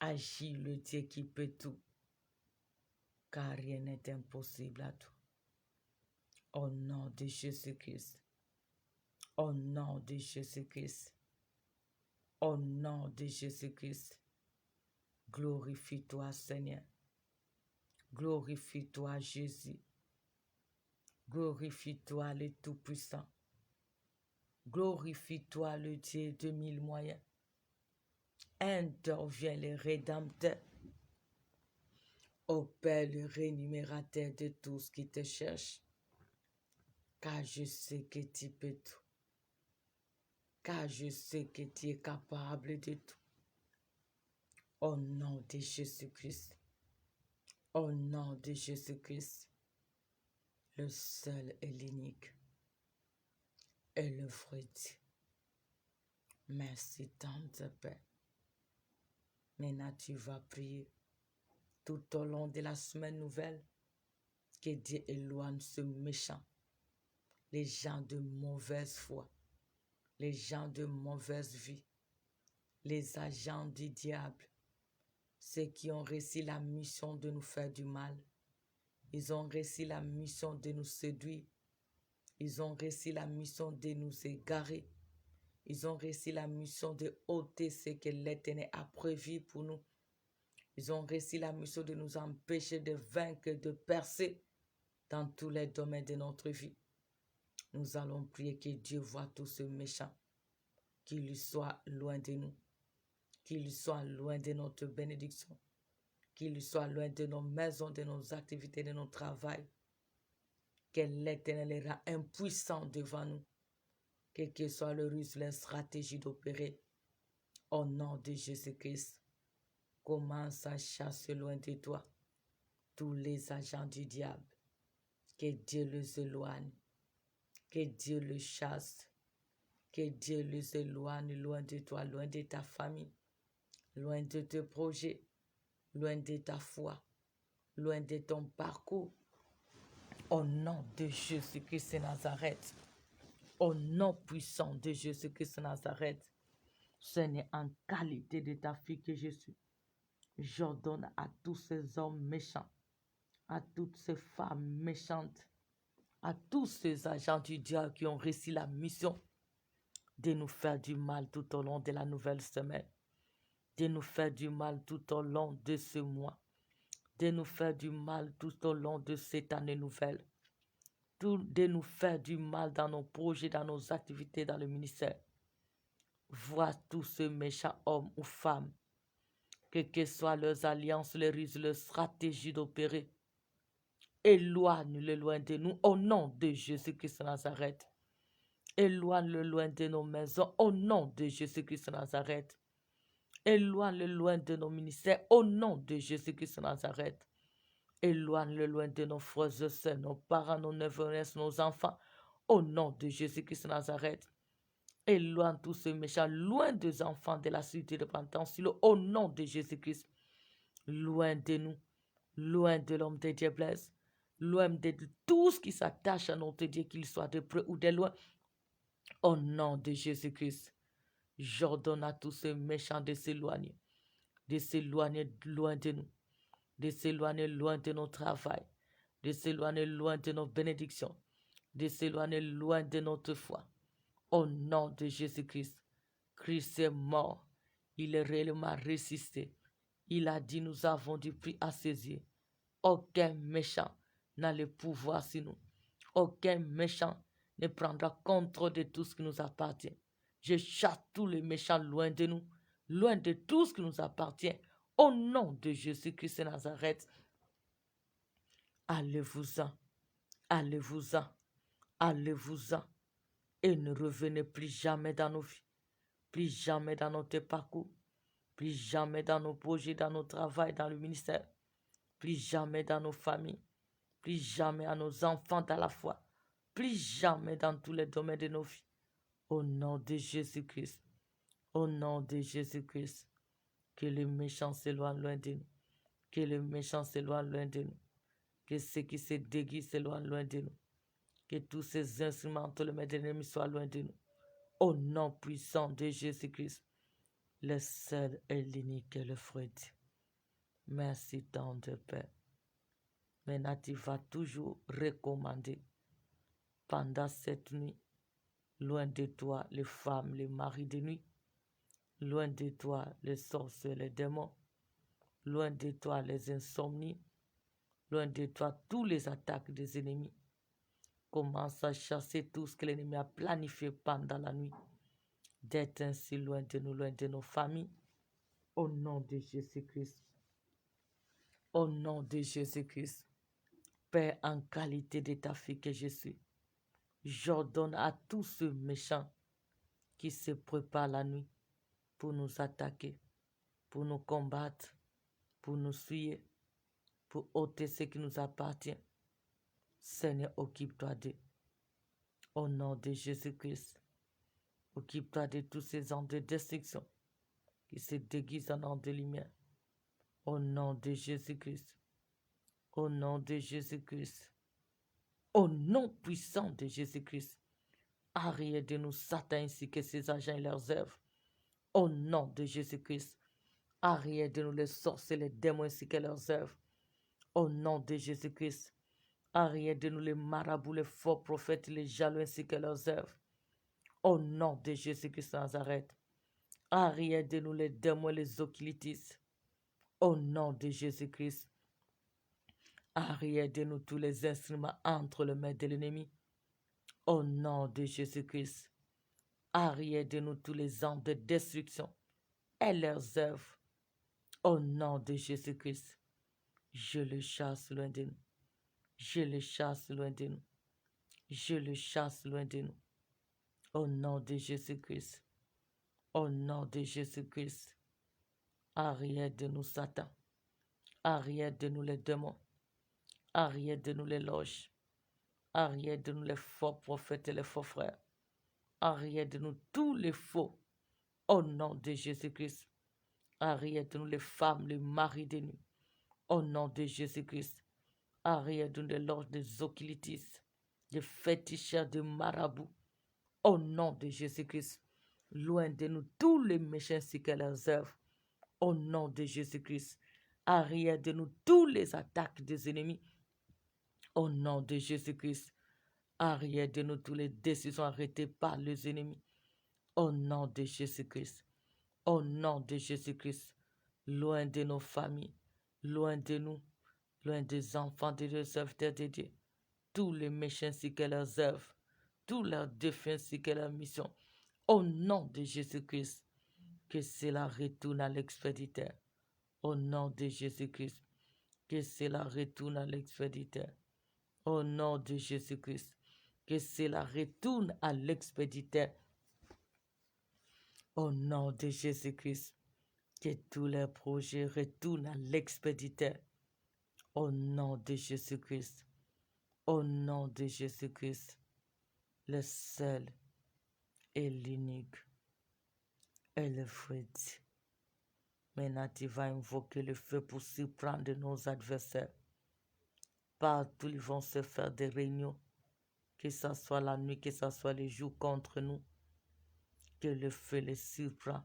Agis le Dieu qui peut tout, car rien n'est impossible à toi. Au nom de Jésus-Christ. Au nom de Jésus-Christ. Au nom de Jésus-Christ. Glorifie-toi, Seigneur. Glorifie-toi, Jésus. Glorifie-toi, le Tout-Puissant. Glorifie-toi, le Dieu de mille moyens. Interviens le Rédempteur. Opère le rémunérateur de tous qui te cherchent. Car je sais que tu peux tout. Car je sais que tu es capable de tout. Au nom de Jésus-Christ. Au nom de Jésus-Christ. Le seul et l'unique. Et le vrai Dieu. Merci tant de Père. Maintenant, tu vas prier tout au long de la semaine nouvelle. Que Dieu éloigne ce méchant. Les gens de mauvaise foi. Les gens de mauvaise vie. Les agents du diable. Ceux qui ont réussi la mission de nous faire du mal. Ils ont réussi la mission de nous séduire. Ils ont réussi la mission de nous égarer. Ils ont réussi la mission de ôter ce que l'Éternel a prévu pour nous. Ils ont réussi la mission de nous empêcher de vaincre, de percer dans tous les domaines de notre vie. Nous allons prier que Dieu voie tout ce méchant, qu'il soit loin de nous, qu'il soit loin de notre bénédiction, qu'il soit loin de nos maisons, de nos activités, de nos travail. Que l'Éternel les rend impuissant devant nous. Quel que soit le ruse, la stratégie d'opérer, au nom de Jésus-Christ, commence à chasser loin de toi tous les agents du diable. Que Dieu les éloigne, que Dieu les chasse, que Dieu les éloigne loin de toi, loin de ta famille, loin de tes projets, loin de ta foi, loin de ton parcours. Au nom de Jésus-Christ de Nazareth, au nom puissant de Jésus-Christ de Nazareth, Seigneur, en qualité de ta fille que je suis, j'ordonne à tous ces hommes méchants, à toutes ces femmes méchantes, à tous ces agents du diable qui ont réussi la mission de nous faire du mal tout au long de la nouvelle semaine, de nous faire du mal tout au long de ce mois, de nous faire du mal tout au long de cette année nouvelle, de nous faire du mal dans nos projets, dans nos activités, dans le ministère. Vois tous ces méchants hommes ou femmes, quelles que soient leurs alliances, les ruses, leurs stratégies d'opérer, éloigne-le loin de nous au nom de Jésus-Christ de Nazareth. Éloigne-le loin de nos maisons au nom de Jésus-Christ de Nazareth. Éloigne-le loin de nos ministères au nom de Jésus-Christ de Nazareth. Éloigne-le loin de nos frères et sœurs, nos parents, nos neveux, nos enfants au nom de Jésus-Christ de Nazareth. Éloigne tous ces méchants loin des enfants de la cité de repentance au nom de Jésus-Christ. Loin de nous, loin de l'homme de Dieu blesse, loin de tout ce qui s'attache à notre Dieu, qu'il soit de près ou de loin. Au nom de Jésus-Christ, j'ordonne à tous ces méchants de s'éloigner loin de nous, de s'éloigner loin de notre travail, de s'éloigner loin de nos bénédictions, de s'éloigner loin de notre foi. Au nom de Jésus-Christ, Christ est mort. Il est réellement ressuscité. Il a dit, nous avons du prix à ses yeux. Aucun méchant n'a le pouvoir sur nous. Aucun méchant ne prendra contrôle de tout ce qui nous appartient. Je chasse tous les méchants loin de nous, loin de tout ce qui nous appartient. Au nom de Jésus-Christ de Nazareth, allez-vous-en, allez-vous-en, allez-vous-en. Et ne revenez plus jamais dans nos vies, plus jamais dans notre parcours, plus jamais dans nos projets, dans nos travaux, dans le ministère, plus jamais dans nos familles, plus jamais à nos enfants dans la foi, plus jamais dans tous les domaines de nos vies. Au nom de Jésus-Christ, au nom de Jésus-Christ, que le méchant s'éloigne loin de nous, que le méchant s'éloigne loin de nous, que ceux qui se déguisent s'éloignent loin de nous, que tous ces instruments entre les mains de l'ennemi soient loin de nous. Au nom puissant de Jésus-Christ, le seul et l'unique et le fruit. Merci tant de Père. Maintenant, tu vas toujours recommander pendant cette nuit, loin de toi les femmes, les maris de nuit, loin de toi les sorciers, les démons, loin de toi les insomnies, loin de toi tous les attaques des ennemis. Commence à chasser tout ce que l'ennemi a planifié pendant la nuit, d'être ainsi loin de nous, loin de nos familles. Au nom de Jésus-Christ, au nom de Jésus-Christ, Père, en qualité de ta fille que je suis, j'ordonne à tous ceux méchants qui se préparent la nuit pour nous attaquer, pour nous combattre, pour nous suivre, pour ôter ce qui nous appartient. Seigneur, occupe-toi d'eux. Au nom de Jésus-Christ, occupe-toi de tous ces hommes de destruction qui se déguisent en hommes de lumière. Au nom de Jésus-Christ, au nom de Jésus-Christ, au nom puissant de Jésus-Christ, arrière de nous Satan ainsi que ses agents et leurs œuvres. Au nom de Jésus-Christ, arrière de nous les sorciers, les démons ainsi que leurs œuvres. Au nom de Jésus-Christ, arrière de nous les marabouts, les faux prophètes, les jaloux ainsi que leurs œuvres. Au nom de Jésus-Christ de Nazareth, arrière de nous les démons et les occultistes. Au nom de Jésus-Christ, arrière de nous tous les instruments entre les mains de l'ennemi. Au nom de Jésus-Christ, arrière de nous tous les hommes de destruction et leurs œuvres. Au nom de Jésus-Christ, je le chasse loin de nous. Je le chasse loin de nous. Je le chasse loin de nous. Au nom de Jésus-Christ. Au nom de Jésus-Christ. Arrière de nous Satan. Arrière de nous les démons. Arrière de nous les loges. Arrière de nous les faux prophètes et les faux frères. Arrière de nous tous les faux. Au nom de Jésus-Christ. Arrière de nous les femmes, les maris de nous. Au nom de Jésus-Christ. Arrière de nous les loges des occultistes, des féticheurs, des marabouts. Au nom de Jésus-Christ. Loin de nous tous les méchants ainsi que leurs œuvres. Au nom de Jésus-Christ. Arrière de nous tous les attaques des ennemis. Au nom de Jésus-Christ. Arrière de nous toutes les décisions arrêtées par les ennemis. Au nom de Jésus-Christ. Au nom de Jésus-Christ. Loin de nos familles. Loin de nous. Loin des enfants de Dieu, serviteurs de Dieu. Tous les méchants ainsi que leurs œuvres. Tous leurs défis ainsi que leurs missions. Au nom de Jésus-Christ. Que cela retourne à l'expéditeur. Au nom de Jésus-Christ. Que cela retourne à l'expéditeur. Au nom de Jésus-Christ. Que cela retourne à l'expéditeur. Au nom de Jésus-Christ. Que tous les projets retournent à l'expéditeur. Au nom de Jésus-Christ. Au nom de Jésus-Christ. Le seul et l'unique et le fruit. Maintenant, tu vas invoquer le feu pour surprendre nos adversaires. Partout, ils vont se faire des réunions, que ce soit la nuit, que ce soit le jour contre nous. Que le feu les surprend,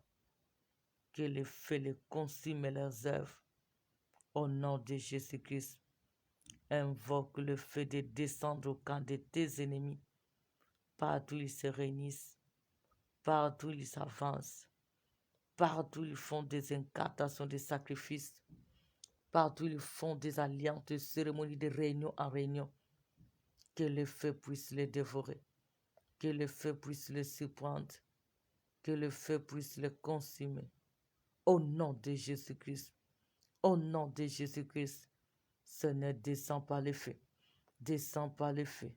que le feu les consume leurs œuvres. Au nom de Jésus-Christ, Invoque le feu de descendre au camp de tes ennemis. Partout ils se réunissent, partout ils s'avancent, partout ils font des incantations, des sacrifices, partout ils font des alliances, des cérémonies de réunion en réunion. Que le feu puisse les dévorer, que le feu puisse les surprendre, que le feu puisse les consumer. Au nom de Jésus-Christ, au nom de Jésus-Christ, Seigneur, descends par le feu, descends par le feu,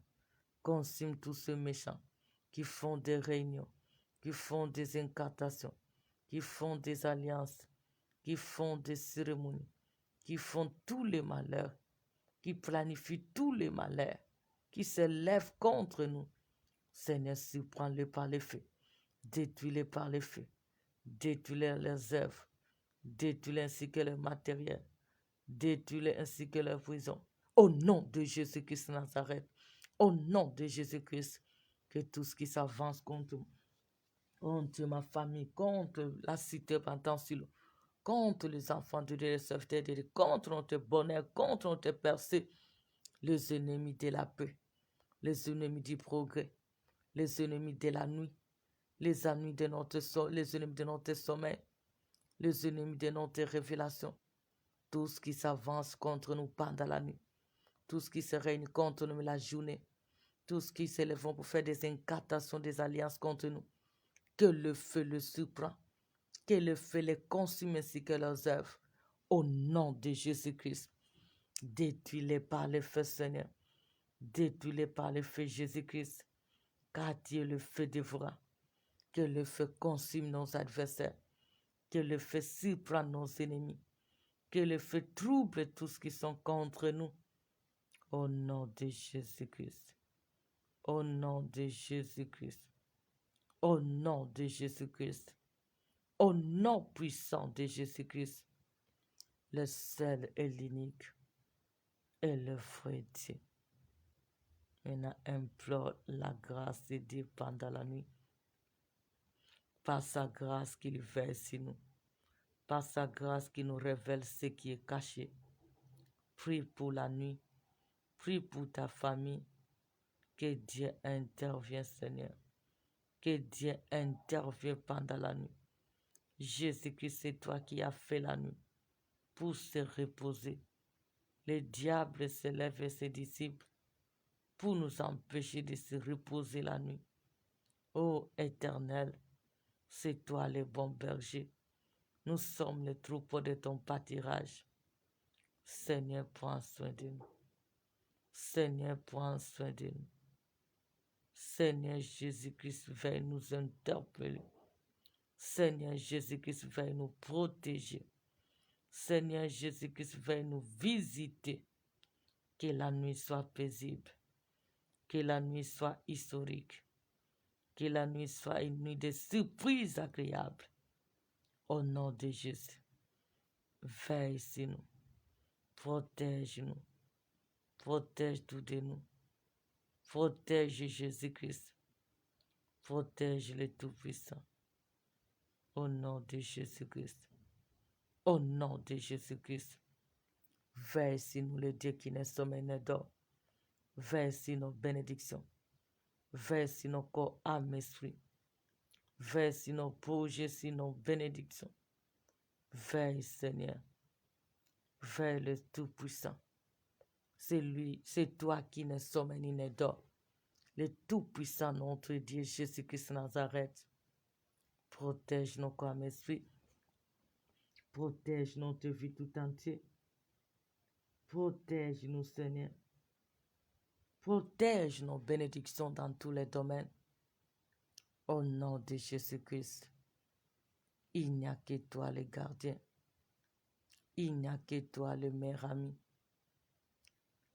consume tous ceux méchants qui font des réunions, qui font des incantations, qui font des alliances, qui font des cérémonies, qui font tous les malheurs, qui planifient tous les malheurs, qui se lèvent contre nous. Seigneur, surprends-les par le feu, détruis-les par le feu, détruis-les leurs œuvres, détruis-les ainsi que leur matériel, détruis-les ainsi que leur prison. Au nom de Jésus-Christ de Nazareth, au nom de Jésus-Christ, que tout ce qui s'avance contre ma famille, contre la cité Pentencule, contre les enfants de Dieu, les serviteurs de Dieu, contre notre bonheur, contre notre percée, les ennemis de la paix, les ennemis du progrès, les ennemis de la nuit, les ennemis de notre sommeil, les ennemis de notre révélation, tout ce qui s'avance contre nous pendant la nuit, tout ce qui se réunit contre nous la journée, tout ce qui s'élève pour faire des incantations, des alliances contre nous, que le feu le surprend, que le feu les consume ainsi que leurs œuvres. Au nom de Jésus-Christ, détruis-les par le feu, Seigneur. Détruis-les par le feu, Jésus-Christ. Car Dieu, le feu dévorant. Que le feu consume nos adversaires. Que le feu surprend nos ennemis. Que le feu trouble tous ceux qui sont contre nous. Au nom de Jésus-Christ. Au nom de Jésus-Christ. Au nom de Jésus-Christ. Au nom puissant de Jésus-Christ. Le seul et l'unique est le vrai Dieu. Maintenant, implore la grâce de Dieu pendant la nuit. Par sa grâce qu'il verse sur nous. Par sa grâce qui nous révèle ce qui est caché. Prie pour la nuit. Prie pour ta famille. Que Dieu intervienne, Seigneur. Que Dieu intervienne pendant la nuit. Jésus-Christ, c'est toi qui as fait la nuit pour se reposer. Le diable se lève et ses disciples pour nous empêcher de se reposer la nuit. Ô Éternel, c'est toi le bon berger. Nous sommes le troupeau de ton pâturage. Seigneur, prends soin de nous. Seigneur, prends soin de nous. Seigneur Jésus-Christ, veuille nous interpeller. Seigneur Jésus-Christ, veuille nous protéger. Seigneur Jésus-Christ, veuille nous visiter. Que la nuit soit paisible. Que la nuit soit historique. Que la nuit soit une nuit de surprises agréables. Au nom de Jésus, veille sur nous. Protège-nous. Protège tout de nous. Protège Jésus-Christ. Protège le Tout-Puissant. Au nom de Jésus-Christ. Au nom de Jésus-Christ. Veille sur nous, le Dieu qui n'est sommeil ne dort. Veille sur nos bénédictions. Veille sur nos corps, âme, esprit. Veille sur nos projets, sur nos bénédictions. Veille, Seigneur. Veille le Tout-Puissant. C'est lui, c'est toi qui ne sommeil ni ne dort. Le Tout-Puissant, notre Dieu, Jésus-Christ Nazareth. Protège nos corps, âme, esprit. Protège notre vie tout entière. Protège-nous, Seigneur. Protège nos bénédictions dans tous les domaines. Au nom de Jésus-Christ, il n'y a que toi le gardien. Il n'y a que toi le meilleur ami.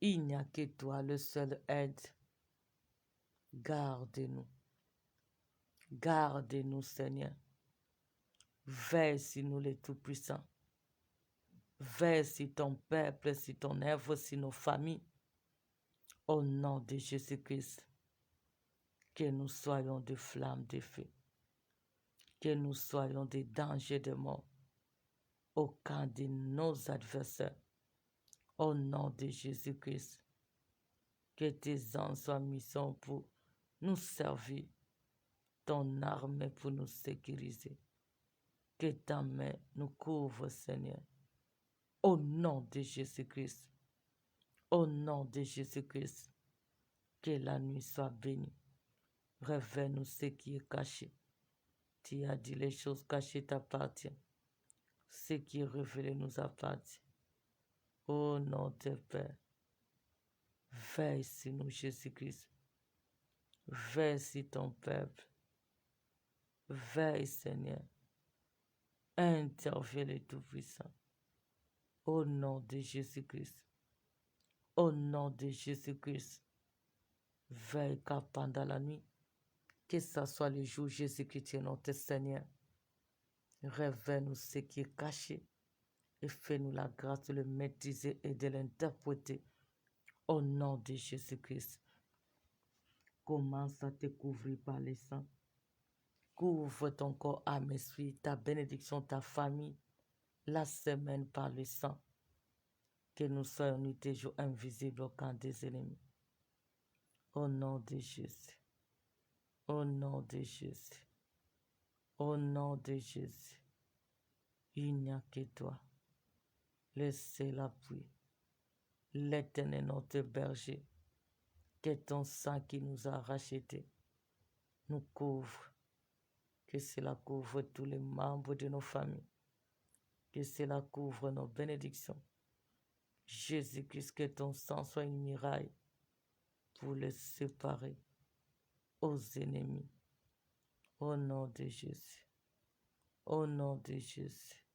Il n'y a que toi le seul aide. Garde-nous. Garde-nous, Seigneur. Veille sur nous les Tout-Puissants. Veille sur ton peuple, sur ton œuvre, sur nos familles. Au nom de Jésus-Christ, que nous soyons des flammes de feu. Que nous soyons des dangers de mort au camp de nos adversaires. Au nom de Jésus-Christ, que tes anges soient mis pour nous servir, ton armée pour nous sécuriser. Que ta main nous couvre, Seigneur. Au nom de Jésus-Christ, au nom de Jésus-Christ, que la nuit soit bénie. Révèle-nous ce qui est caché. Tu as dit les choses cachées t'appartiennent. Ce qui est révélé nous appartient. Au nom de Père, veille sur nous, Jésus-Christ. Veille sur ton peuple. Veille, Seigneur. Interviens le Tout-Puissant. Au nom de Jésus-Christ. Au nom de Jésus-Christ. Veille car pendant la nuit, que ce soit le jour Jésus-Christ est notre Seigneur. Révèle-nous ce qui est caché et fais-nous la grâce de le maîtriser et de l'interpréter. Au nom de Jésus-Christ. Commence à te couvrir par le sang. Couvre ton corps, âme, esprit, ta bénédiction, ta famille, la semaine par le sang. Que nous soyons nuit et jour invisibles au camp des ennemis. Au nom de Jésus. Au nom de Jésus. Au nom de Jésus. Il n'y a que toi. Laissez la pluie. L'Éternel notre berger. Que ton sang qui nous a rachetés nous couvre. Que cela couvre tous les membres de nos familles. Que cela couvre nos bénédictions. Jésus-Christ, que ton sang soit une muraille pour les séparer aux ennemis. Au nom de Jésus. Au nom de Jésus.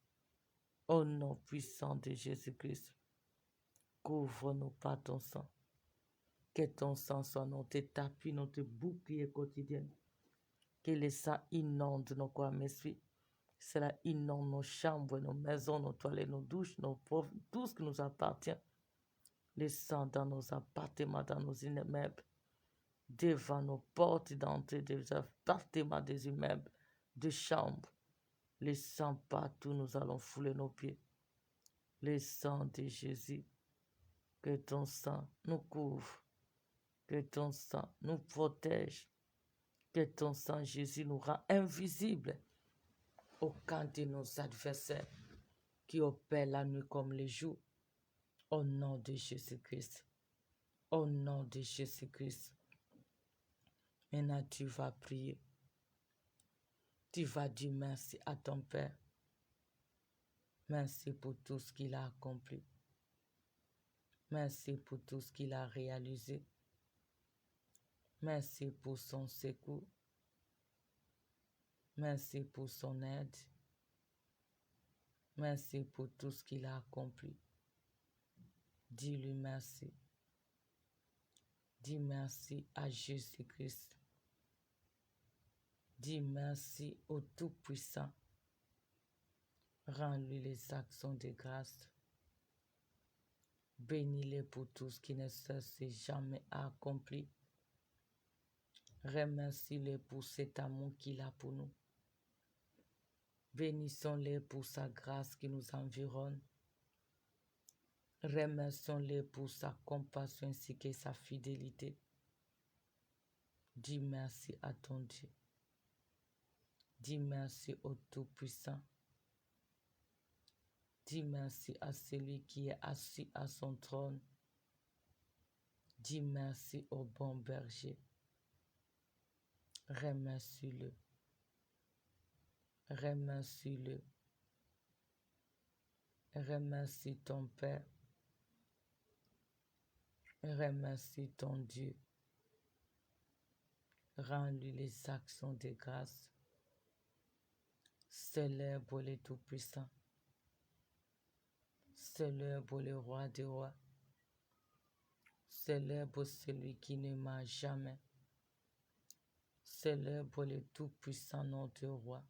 Au nom puissant de Jésus-Christ. Couvre-nous par ton sang. Que ton sang soit notre tapis, notre bouclier quotidien. Que le sang inonde nos corps, mes esprits. Cela inonde nos chambres, nos maisons, nos toilettes, nos douches, nos pauvres, tout ce qui nous appartient. Le sang dans nos appartements, dans nos immeubles, devant nos portes d'entrée, des appartements des immeubles, de chambres. Le sang partout, nous allons fouler nos pieds. Le sang de Jésus, que ton sang nous couvre, que ton sang nous protège, que ton sang, Jésus, nous rend invisibles au camp de nos adversaires qui opèrent la nuit comme le jour. Au nom de Jésus-Christ. Au nom de Jésus-Christ. Maintenant, tu vas prier. Tu vas dire merci à ton Père. Merci pour tout ce qu'il a accompli. Merci pour tout ce qu'il a réalisé. Merci pour son secours. Merci pour son aide. Merci pour tout ce qu'il a accompli. Dis-lui merci. Dis merci à Jésus-Christ. Dis merci au Tout-Puissant. Rends-lui les actions de grâce. Bénis-le pour tout ce qu'il ne cesse jamais à accomplir. Remercie-le pour cet amour qu'il a pour nous. Bénissons-le pour sa grâce qui nous environne. Remercions-le pour sa compassion ainsi que sa fidélité. Dis merci à ton Dieu. Dis merci au Tout-Puissant. Dis merci à celui qui est assis à son trône. Dis merci au bon berger. Remercie-le. Remercie-le. Remercie ton Père. Remercie ton Dieu. Rends-lui les actions de grâce. Célèbre le Tout-Puissant. Célèbre le Roi des rois. Célèbre celui qui ne meurt jamais. Célèbre le Tout-Puissant notre Roi.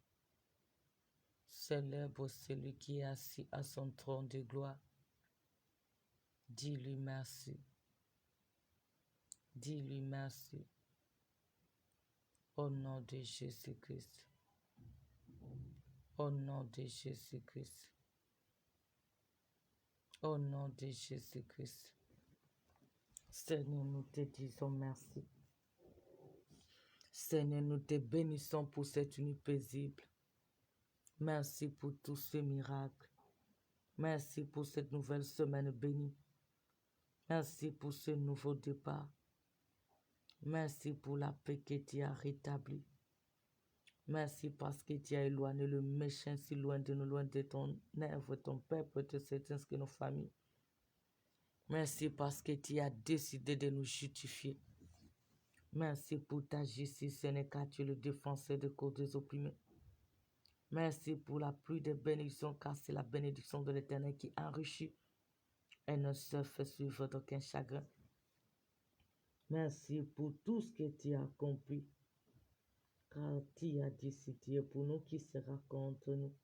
Célèbre celui qui est assis à son trône de gloire. Dis-lui merci. Dis-lui merci. Au nom de Jésus-Christ. Au nom de Jésus-Christ. Au nom de Jésus-Christ. Seigneur, nous te disons merci. Seigneur, nous te bénissons pour cette nuit paisible. Merci pour tous ces miracles. Merci pour cette nouvelle semaine bénie. Merci pour ce nouveau départ. Merci pour la paix que tu as rétablie. Merci parce que tu as éloigné le méchant si loin de nous, loin de ton œuvre, ton peuple, de certains que nos familles. Merci parce que tu as décidé de nous justifier. Merci pour ta justice, Seigneur, car tu es le défenseur de cause des opprimés. Merci pour la pluie de bénédictions, car c'est la bénédiction de l'Éternel qui enrichit et ne se fait suivre d'aucun chagrin. Merci pour tout ce que tu as accompli, car tu as décidé pour nous qui sera contre nous.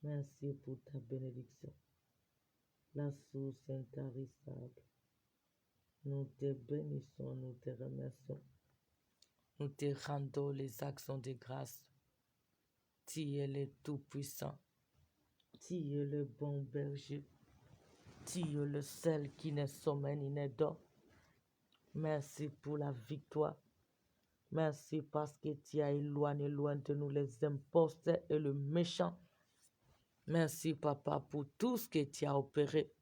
Merci pour ta bénédiction, la source intarissable. Nous te bénissons, nous te remercions. Nous te rendons les actions de grâce. Tu es le Tout-Puissant. Tu es le bon berger. Tu es le seul qui ne sommeille ni ne dort. Merci pour la victoire. Merci parce que tu as éloigné loin de nous les imposteurs et le méchant. Merci, Papa, pour tout ce que tu as opéré.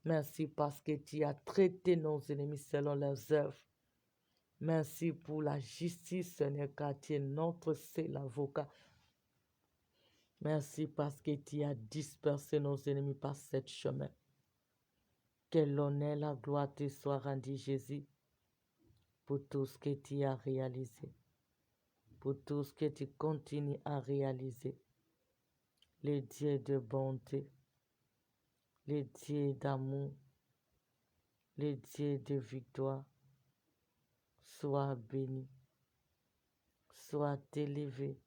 Merci parce que tu as traité nos ennemis selon leurs œuvres. Merci pour la justice, Seigneur, car tu es notre seul avocat. Merci parce que tu as dispersé nos ennemis par ce chemin. Que l'honneur, la gloire te soit rendue, Jésus, pour tout ce que tu as réalisé, pour tout ce que tu continues à réaliser. Les dieux de bonté, les dieux d'amour, les dieux de victoire, sois béni, sois élevé,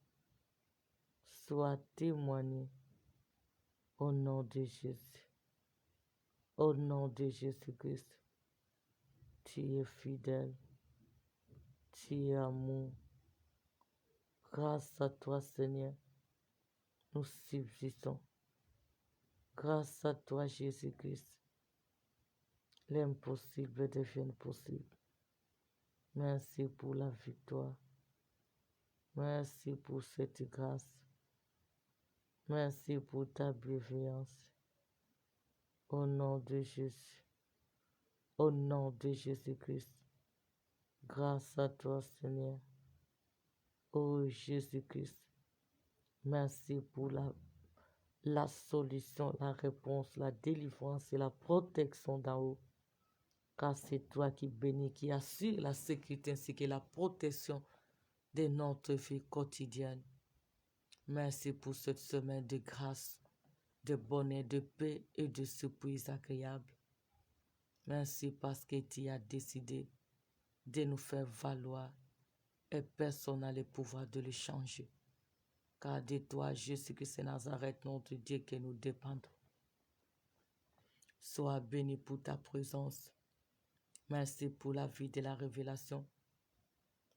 sois témoigné au nom de Jésus. Au nom de Jésus-Christ, tu es fidèle, tu es amour. Grâce à toi, Seigneur, nous subsistons. Grâce à toi, Jésus-Christ, l'impossible devient possible. Merci pour la victoire. Merci pour cette grâce. Merci pour ta bienveillance. Au nom de Jésus. Au nom de Jésus-Christ. Grâce à toi, Seigneur. Ô Jésus-Christ. Merci pour la solution, la réponse, la délivrance et la protection d'en haut. Car c'est toi qui bénis, qui assure la sécurité ainsi que la protection de notre vie quotidienne. Merci pour cette semaine de grâce, de bonheur, de paix et de surprise agréable. Merci parce que tu as décidé de nous faire valoir et personne n'a le pouvoir de le changer. Car de toi, Jésus-Christ de Nazareth, notre Dieu, que nous dépendons. Sois béni pour ta présence. Merci pour la vie de la révélation.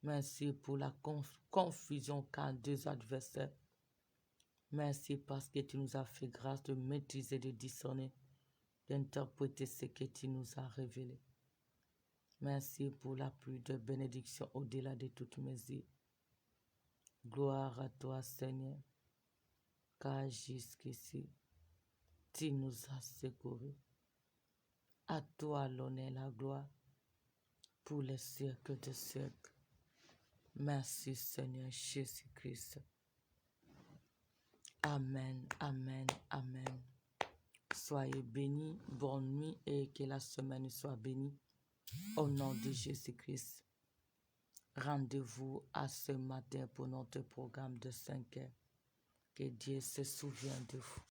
Merci pour la confusion qu'a deux adversaires. Merci parce que tu nous as fait grâce de maîtriser, de discerner, d'interpréter ce que tu nous as révélé. Merci pour la pluie de bénédiction au-delà de toutes mesures. Gloire à toi, Seigneur, car jusqu'ici, tu nous as secourus. À toi l'honneur et la gloire pour les siècles des siècles. Merci, Seigneur Jésus-Christ. Amen, amen, amen. Soyez bénis, bonne nuit et que la semaine soit bénie. Au nom de Jésus-Christ. Rendez-vous à ce matin pour notre programme de 5 heures. Que Dieu se souvienne de vous.